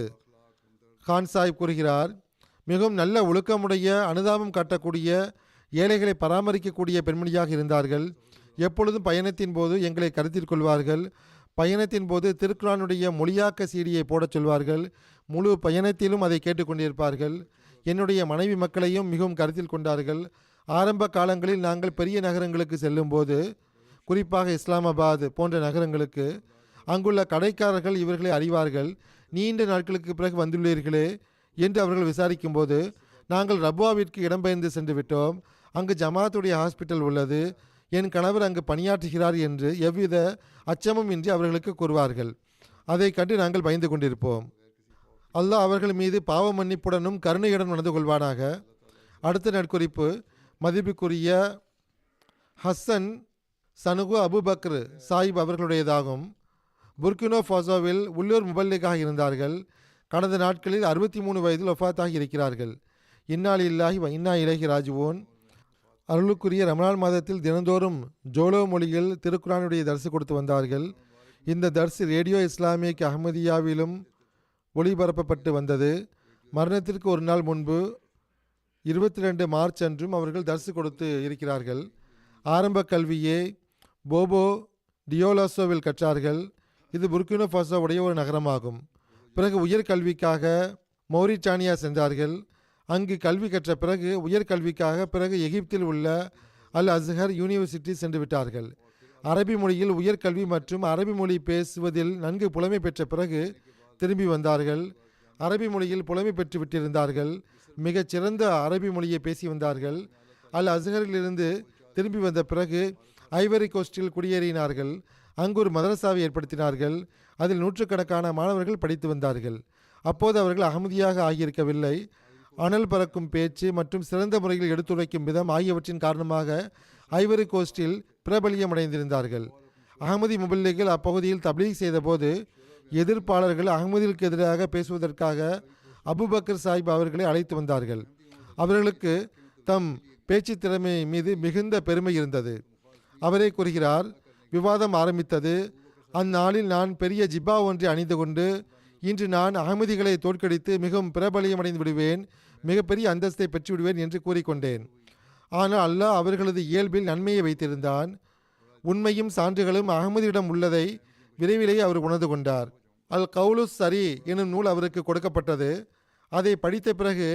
கான் சாஹிப் கூறுகிறார், மிகவும் நல்ல ஒழுக்கமுடைய, அனுதாபம் காட்டக்கூடிய, ஏழைகளை பராமரிக்கக்கூடிய பெண்மணியாக இருந்தார்கள். எப்பொழுதும் பயணத்தின் போது எங்களை கருத்தில் கொள்வார்கள். பயணத்தின் போது திருக்குரானுடைய மொழியாக்க சீடியை போடச் சொல்வார்கள். முழு பயணத்திலும் அதை கேட்டுக்கொண்டிருப்பார்கள். என்னுடைய மனைவி மக்களையும் மிகவும் கருத்தில் கொண்டார்கள். ஆரம்ப காலங்களில் நாங்கள் பெரிய நகரங்களுக்கு செல்லும் போது, குறிப்பாக இஸ்லாமாபாத் போன்ற நகரங்களுக்கு, அங்குள்ள கடைக்காரர்கள் இவர்களை அறிவார்கள். நீண்ட நாட்களுக்கு பிறகு வந்துள்ளீர்களே என்று அவர்கள் விசாரிக்கும் போது, நாங்கள் ரப்வாவிற்கு இடம்பெயர்ந்து சென்று விட்டோம், அங்கு ஜமாத்துடைய ஹாஸ்பிட்டல் உள்ளது, என் கணவர் அங்கு பணியாற்றுகிறார் என்று எவ்வித அச்சமும் இன்றி அவர்களுக்கு கூறுவார்கள். அதை கண்டு நாங்கள் பயந்து கொண்டிருப்போம். அல்லாஹ் அவர்கள் மீது பாவ மன்னிப்புடனும் கருணையுடன் நடந்து கொள்வானாக. அடுத்த நட்குறிப்பு மதிப்புக்குரிய ஹசன் சனுகு அபுபக்ர் சாஹிப் அவர்களுடையதாகும். புர்கினோ ஃபாசோவில் உள்ளூர் முபல்லிகாக இருந்தார்கள். கடந்த நாட்களில் 63 வயதில் ஒஃபாத்தாகி இருக்கிறார்கள். இன்னாலில்லாஹி வ இன்னா இலைஹி ராஜிஊன். அருளுக்குரிய ரமலான் மாதத்தில் தினந்தோறும் ஜோலோ மொழியில் திருக்குரானுடைய தர்சு கொடுத்து வந்தார்கள். இந்த தர்சு ரேடியோ இஸ்லாமிக் அஹ்மதியாவிலும் ஒளிபரப்பப்பட்டு வந்தது. மரணத்திற்கு ஒரு நாள் முன்பு 22 மார்ச் அன்றும் அவர்கள் தர்சு கொடுத்து இருக்கிறார்கள். ஆரம்ப கல்வியே போபோ டியோலாசோவில் கற்றார்கள். இது புர்கினோ ஃபாசோ உடைய ஒரு நகரமாகும். பிறகு உயர்கல்விக்காக மௌரிட்டானியா சென்றார்கள். அங்கு கல்வி கற்ற பிறகு உயர்கல்விக்காக பிறகு எகிப்தில் உள்ள அல் அஸ்ஹர் யூனிவர்சிட்டி சென்று விட்டார்கள். அரபி மொழியில் உயர்கல்வி மற்றும் அரபி மொழி பேசுவதில் நன்கு புலமை பெற்ற பிறகு திரும்பி வந்தார்கள். அரபி மொழியில் புலமை பெற்று விட்டிருந்தார்கள். மிகச் சிறந்த அரபி மொழியை பேசி வந்தார்கள். அல் அஸ்ஹரிலிருந்து திரும்பி வந்த பிறகு ஐவரி கோஸ்டில் குடியேறினார்கள். அங்கு ஒரு மதரசாவை ஏற்படுத்தினார்கள். அதில் நூற்றுக்கணக்கான மாணவர்கள் படித்து வந்தார்கள். அப்போது அவர்கள் அகமதியாக ஆகியிருக்கவில்லை. அனல் பறக்கும் பேச்சு மற்றும் சிறந்த முறையில் எடுத்துரைக்கும் விதம் ஆகியவற்றின் காரணமாக ஐவரி கோஸ்டில் பிரபலியமடைந்திருந்தார்கள். அகமதி முபல்லிகள் அப்பகுதியில் தப்லீக் செய்தபோது எதிர்ப்பாளர்கள் அகமதிற்கு எதிராக பேசுவதற்காக அபுபக்கர் சாஹிப் அவர்களை அழைத்து வந்தார்கள். அவர்களுக்கு தம் பேச்சு திறமை மீது மிகுந்த பெருமை இருந்தது. அவரே கூறுகிறார், விவாதம் ஆரம்பித்தது. அந்நாளில் நான் பெரிய ஜிப்பா ஒன்றை அணிந்து கொண்டு, இன்று நான் அகமதிகளை தோற்கடித்து மிகவும் பிரபலியமடைந்து விடுவேன், மிகப்பெரிய அந்தஸ்தை பெற்று விடுவேன் என்று கூறிக்கொண்டேன். ஆனால் அல்லாஹ் அவர்களது இயல்பில் நன்மையை வைத்திருந்தான். உண்மையும் சான்றுகளும் அகமதியிடம் உள்ளதை விரைவிலேயே அவர் உணர்ந்து கொண்டார். அல் கவுலுஸ் சரி எனும் நூல் அவருக்கு கொடுக்கப்பட்டது. அதை படித்த பிறகு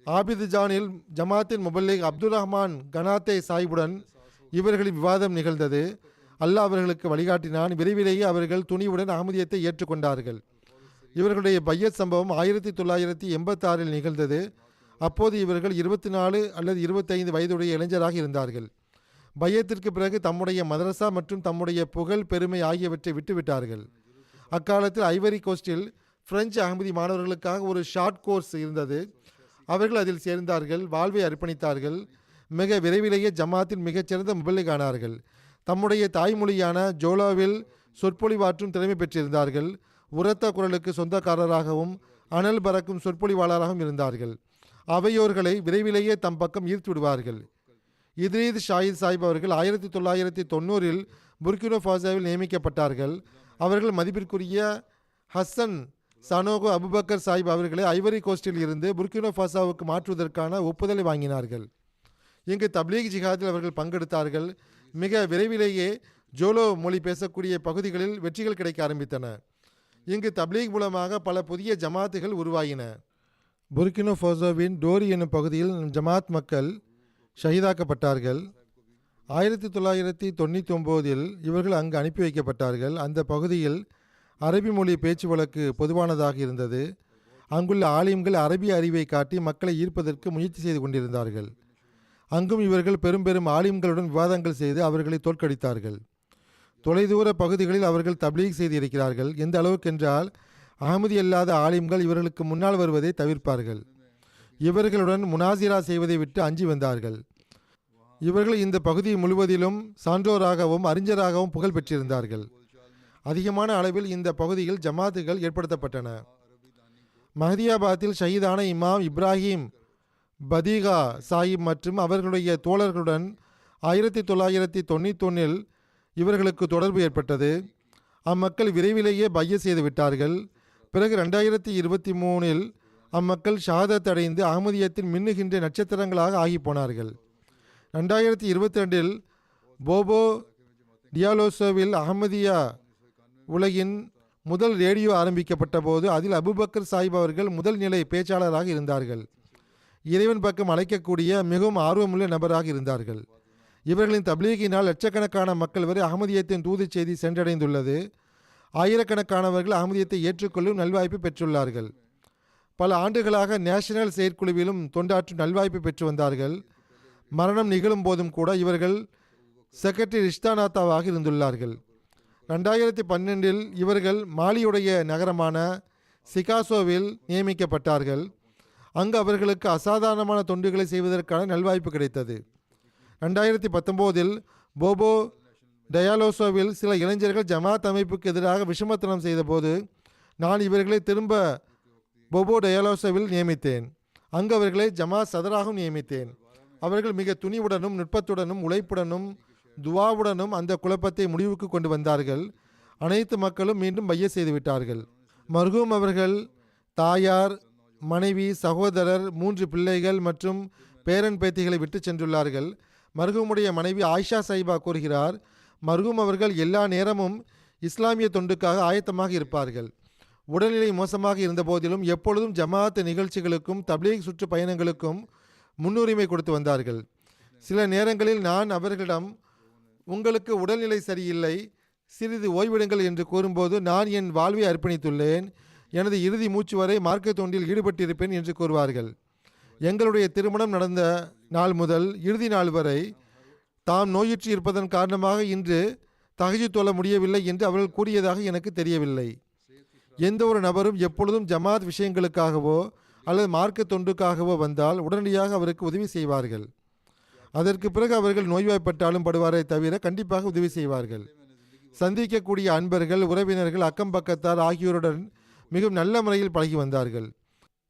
ஆபிது ஜானில் ஜமாத்தின் முபல்லிக் அப்துல் ரஹ்மான் கனாத்தே சாஹிபுடன் இவர்களின் விவாதம் நிகழ்ந்தது. அல்லாஹ் அவர்களுக்கு வழிகாட்டினான். விரைவிலேயே அவர்கள் துணிவுடன் அகமதியத்தை ஏற்றுக்கொண்டார்கள். இவர்களுடைய பையத் சம்பவம் 1986 நிகழ்ந்தது. அப்போது இவர்கள் 24 அல்லது 25 வயதுடைய இளைஞராக இருந்தார்கள். பையத்திற்கு பிறகு தம்முடைய மதரசா மற்றும் தம்முடைய புகழ் பெருமை ஆகியவற்றை விட்டுவிட்டார்கள். அக்காலத்தில் ஐவரி கோஸ்டில் பிரெஞ்சு அகமதி மாணவர்களுக்காக ஒரு ஷார்ட் கோர்ஸ் இருந்தது. அவர்கள் அதில் சேர்ந்தார்கள், வாழ்வை அர்ப்பணித்தார்கள். மிக விரைவிலேயே ஜமாத்தின் மிகச்சிறந்த முபல்லிக் ஆனார்கள். தம்முடைய தாய்மொழியான ஜோலோவில் சொற்பொழிவாற்றும் திறமை பெற்றிருந்தார்கள். உரத்த குரலுக்கு சொந்தக்காரராகவும் அனல் பறக்கும் சொற்பொழிவாளராகவும் இருந்தார்கள். அவையோர்களை விரைவிலேயே தம் பக்கம் ஈர்த்து விடுவார்கள். இத்ரீத் ஷாஹித் சாஹிப் அவர்கள் 1990 புர்கினோ ஃபாசோவில் நியமிக்கப்பட்டார்கள். அவர்கள் மதிப்பிற்குரிய ஹசன் சனோகோ அபுபக்கர் சாஹிப் அவர்களை ஐவரி கோஸ்டில் இருந்து புர்கினோ ஃபாசோவுக்கு மாற்றுவதற்கான ஒப்புதலை வாங்கினார்கள். இங்கு தப்லீக் ஜிஹாதில் அவர்கள் பங்கெடுத்தார்கள். மிக விரைவிலேயே ஜோலோ மொழி பேசக்கூடிய பகுதிகளில் வெற்றிகள் கிடைக்க ஆரம்பித்தன. இங்கு தப்லீக் மூலமாக பல புதிய ஜமாத்துகள் உருவாகின. புர்கினோ ஃபாசோவின் டோரி என்னும் பகுதியில் ஜமாத் மக்கள் ஷஹீதாக்கப்பட்டார்கள். 1999 இவர்கள் அங்கு அனுப்பி வைக்கப்பட்டார்கள். அந்த பகுதியில் அரபி மொழி பேச்சு வழக்கு பொதுவானதாக இருந்தது. அங்குள்ள ஆலிம்கள் அரபி அறிவை காட்டி மக்களை ஈர்ப்பதற்கு முயற்சி செய்து கொண்டிருந்தார்கள். அங்கும் இவர்கள் பெரும் ஆலிம்களுடன் விவாதங்கள் செய்து அவர்களை தோற்கடித்தார்கள். தொலைதூர பகுதிகளில் அவர்கள் தப்லீக் செய்திருக்கிறார்கள். எந்த அளவுக்கு என்றால் அகமதி அல்லாத ஆலிம்கள் இவர்களுக்கு முன்னால் வருவதை தவிர்ப்பார்கள். இவர்களுடன் முனாசிரா செய்வதை விட்டு அஞ்சி வந்தார்கள். இவர்கள் இந்த பகுதி முழுவதிலும் சான்றோராகவும் அறிஞராகவும் புகழ் பெற்றிருந்தார்கள். அதிகமான அளவில் இந்த பகுதியில் ஜமாத்துகள் ஏற்படுத்தப்பட்டன. மஹதியாபாத்தில் ஷஹீதான இமாம் இப்ராஹிம் பதீகா சாஹிப் மற்றும் அவர்களுடைய தோழர்களுடன் 1991 இவர்களுக்கு தொடர்பு ஏற்பட்டது. அம்மக்கள் விரைவிலேயே பைய செய்து விட்டார்கள். பிறகு 2023 அம்மக்கள் ஷஹாதத் அடைந்து அகமதியத்தின் மின்னுகின்ற நட்சத்திரங்களாக ஆகி போனார்கள். 2022 போபோ டியாலோசோவில் அகமதியா உலகின் முதல் ரேடியோ ஆரம்பிக்கப்பட்ட போது அதில் அபுபக்கர் சாஹிப் அவர்கள் முதல் நிலை பேச்சாளராக இருந்தார்கள். இறைவன் பக்கம் அழைக்கக்கூடிய மிகவும் ஆர்வமுள்ள நபராக இருந்தார்கள். இவர்களின் தப்லீகினால் லட்சக்கணக்கான மக்கள் வரை அகமதியத்தின் தூது செய்தி சென்றடைந்துள்ளது. ஆயிரக்கணக்கானவர்கள் அகமதியத்தை ஏற்றுக்கொள்ளும் நல்வாய்ப்பு பெற்றுள்ளார்கள். பல ஆண்டுகளாக நேஷனல் செயற்குழுவிலும் தொண்டாற்றும் நல்வாய்ப்பு பெற்று வந்தார்கள். மரணம் நிகழும் போதும் கூட இவர்கள் செக்ரட்டரி ரிஷ்தானாத்தாவாக இருந்துள்ளார்கள். 2012 இவர்கள் மாலியுடைய நகரமான சிகாசோவில் நியமிக்கப்பட்டார்கள். அங்கு அவர்களுக்கு அசாதாரணமான தொண்டுகளை செய்வதற்கான நல்வாய்ப்பு கிடைத்தது. 2019 போபோ டயாலோசோவில் சில இளைஞர்கள் ஜமாத் அமைப்புக்கு எதிராக விஷமத்தனம் செய்தபோது நான் இவர்களை திரும்ப போபோ டயாலோசோவில் நியமித்தேன். அங்கு அவர்களை ஜமாத் சதராகவும் நியமித்தேன். அவர்கள் மிக துணிவுடனும் நுட்பத்துடனும் உழைப்புடனும் துவாவுடனும் அந்த குழப்பத்தை முடிவுக்கு கொண்டு வந்தார்கள். அனைத்து மக்களும் மீண்டும் பைய செய்துவிட்டார்கள். மர்ஹூம் அவர்கள் தாயார், மனைவி, சகோதரர், 3 பிள்ளைகள் மற்றும் பேரன் பேத்திகளை விட்டு சென்றுள்ளார்கள். மர்ஹூமுடைய மனைவி ஆயிஷா சாஹிபா கூறுகிறார், மர்ஹூம் அவர்கள் எல்லா நேரமும் இஸ்லாமிய தொண்டுக்காக ஆயத்தமாக இருப்பார்கள். உடல்நிலை மோசமாக இருந்த போதிலும் எப்பொழுதும் ஜமாத் நிகழ்ச்சிகளுக்கும் தப்லீக் சுற்று பயணங்களுக்கும் முன்னுரிமை கொடுத்து வந்தார்கள். சில நேரங்களில் நான் அவர்களிடம் உங்களுக்கு உடல்நிலை சரியில்லை, சிறிது ஓய்விடுங்கள் என்று கூறும்போது நான் என் வாழ்வை அர்ப்பணித்துள்ளேன், எனது இறுதி மூச்சு வரை மார்க்க தொண்டில் ஈடுபட்டிருப்பேன் என்று கூறுவார்கள். எங்களுடைய திருமணம் நடந்த நாள் முதல் இறுதி நாள் வரை தாம் நோயுற்று இருப்பதன் காரணமாக இன்று தஹஜ்ஜுத் தொழ முடியவில்லை என்று அவர்கள் கூறியதாக எனக்கு தெரியவில்லை. எந்த ஒரு நபரும் எப்பொழுதும் ஜமாத் விஷயங்களுக்காகவோ அல்லது மார்க்க தொண்டுக்காகவோ வந்தால் உடனடியாக அவருக்கு உதவி செய்வார்கள். அதற்கு பிறகு அவர்கள் நோய்வாய்ப்பட்டாலும் படுவாரை தவிர கண்டிப்பாக உதவி செய்வார்கள். சந்திக்கக்கூடிய அன்பர்கள், உறவினர்கள், அக்கம் பக்கத்தார் ஆகியோருடன் மிகவும் நல்ல முறையில் பழகி வந்தார்கள்.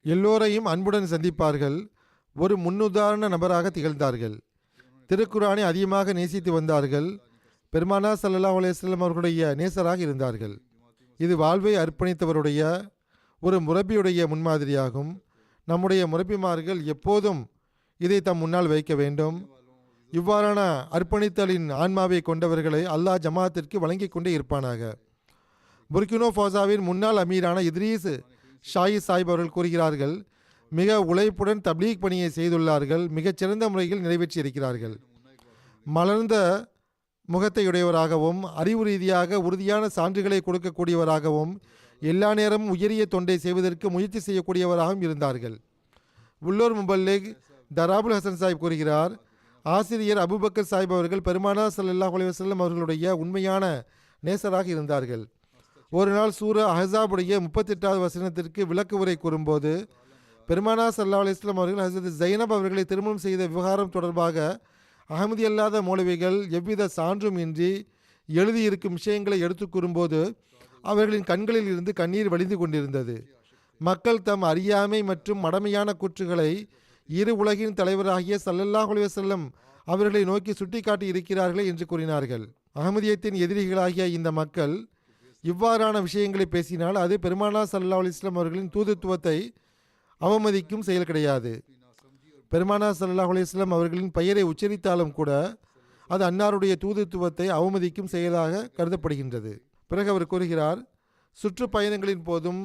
எல்லோரையும் அன்புடன் சந்திப்பார்கள். ஒரு முன்னுதாரண நபராக திகழ்ந்தார்கள். திருக்குரானை அதிகமாக நேசித்து வந்தார்கள். பெருமானா ஸல்லல்லாஹு அலைஹி வஸல்லம் அவர்களுடைய நேசராக இருந்தார்கள். இது வாழ்வை அர்ப்பணித்தவருடைய ஒரு முரப்பியுடைய முன்மாதிரியாகும். நம்முடைய முரப்பிமார்கள் எப்போதும் இதை தம் முன்னால் வைக்க வேண்டும். இவ்வாறான அர்ப்பணித்தலின் ஆன்மாவை கொண்டவர்களை அல்லாஹ் ஜமாத்திற்கு வழங்கி கொண்டே இருப்பானாக. புர்கினோ ஃபாசாவின் முன்னாள் அமீரான இத்ரீஸ் ஷாயி சாஹிப் அவர்கள் கூறுகிறார்கள், மிக உழைப்புடன் தப்லீக் பணியை செய்துள்ளார்கள், மிகச்சிறந்த முறையில் நிறைவேற்றியிருக்கிறார்கள். மலர்ந்த முகத்தையுடையவராகவும் அறிவு ரீதியாக உறுதியான சான்றுகளை கொடுக்கக்கூடியவராகவும் எல்லா நேரமும் உயரிய தொண்டை செய்வதற்கு முயற்சி செய்யக்கூடியவராகவும் இருந்தார்கள். உள்ளூர் முபல்லிக் தராபுல் ஹசன் சாஹிப் கூறுகிறார், ஆசிரியர் அபுபக்கர் சாஹிப் அவர்கள் பெருமானார் ஸல்லல்லாஹு அலைஹி வஸல்லம் அவர்களுடைய உண்மையான நேசராக இருந்தார்கள். ஒரு நாள் சூரா அஹ்ஸாபுடைய 38வது வசனத்திற்கு விளக்கு உரை கூறும்போது, பெருமானார் ஸல்லல்லாஹு அலைஹி வஸல்லம் அவர்கள் ஹஸரத் ஜைனப் அவர்களை திருமணம் செய்த விவகாரம் தொடர்பாக அகமதி அல்லாத மௌலவிகள் எவ்வித சான்றும் இன்றி எழுதியிருக்கும் விஷயங்களை எடுத்து கூறும்போது அவர்களின் கண்களில் இருந்து கண்ணீர் வழிந்து கொண்டிருந்தது. மக்கள் தம் அறியாமை மற்றும் மடமையான கூற்றுகளை இரு உலகின் தலைவராகிய ஸல்லல்லாஹு அலைஹி வஸல்லம் அவர்களை நோக்கி சுட்டிக்காட்டி இருக்கிறார்கள் என்று கூறினார்கள். அகமதியத்தின் எதிரிகளாகிய இந்த மக்கள் இவ்வாறான விஷயங்களை பேசினால் அது பெருமானார் ஸல்லல்லாஹு அலைஹி வஸல்லம் அவர்களின் தூதுத்துவத்தை அவமதிக்கும் செயல் கிடையாது. பெருமானார் ஸல்லல்லாஹு அலைஹி வஸல்லம் அவர்களின் பெயரை உச்சரித்தாலும் கூட அது அன்னாருடைய தூதுத்துவத்தை அவமதிக்கும் செயலாக கருதப்படுகின்றது. பிறகு அவர் கூறுகிறார், சுற்றுப்பயணங்களின் போதும்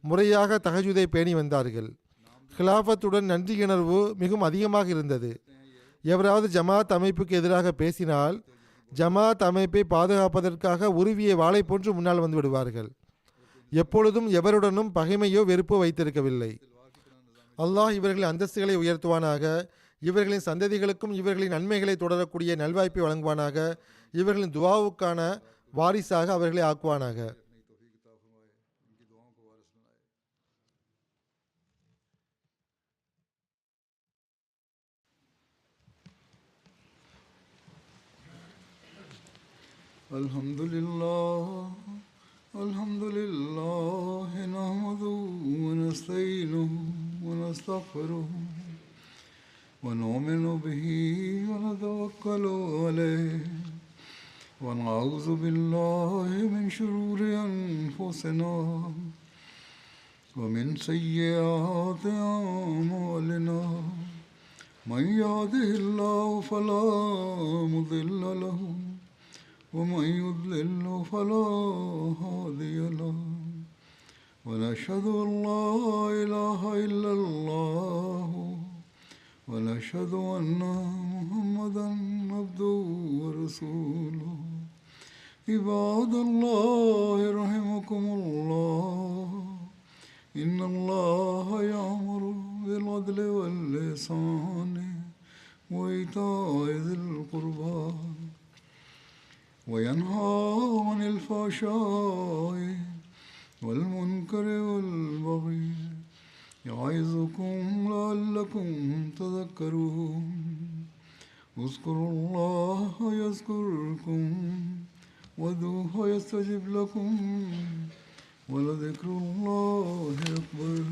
முறையாக தஹஜுதை பேணி வந்தார்கள். ஹிலாஃபத்துடன் நன்றியுணர்வு மிகவும் அதிகமாக இருந்தது. எவராவது ஜமாத் அமைப்புக்கு எதிராக பேசினால் ஜமாத் அமைப்பை பாதுகாப்பதற்காக உருவிய வாளை போன்று முன்னால் வந்து விடுவார்கள். எப்பொழுதும் எவருடனும் பகைமையோ வெறுப்போ வைத்திருக்கவில்லை. அல்லாஹ் இவர்களின் அந்தஸ்துகளை உயர்த்துவானாக, இவர்களின் சந்ததிகளுக்கும் இவர்களின் நன்மைகளை தொடரக்கூடிய நல்வாய்ப்பை வழங்குவானாக, இவர்களின் துவாவுக்கான வாரிசாக அவர்களை ஆக்குவானாக. அல்ஹம்துலில்லாஹ் நஹ்மதுஹு வ நஸ்தஈனுஹு வ நஸ்தக்ஃபிருஹு வ நு'மினு பிஹி வ நதவக்கலு அலைஹி வ நஊது பில்லாஹி மின் ஷுரூரி அன்ஃபுஸினா வ மின் ஸய்யிஆத்தி அஅமாலினா மன் யஹ்திஹில்லாஹு ஃபலா முضில்ல லஹு ومن يضلل فلا هادي له ونشهد أن لا إله إلا الله ونشهد أن محمدا عبده ورسوله عباد الله رحمكم الله إن الله يأمر بالعدل والإحسان وإيتاء ذي القربى وينهى عن الفحشاء والمنكر والبغي يعظكم لعلكم تذكرون اذكروا الله يذكركم وادعوه يستجب لكم ولذكر الله أكبر.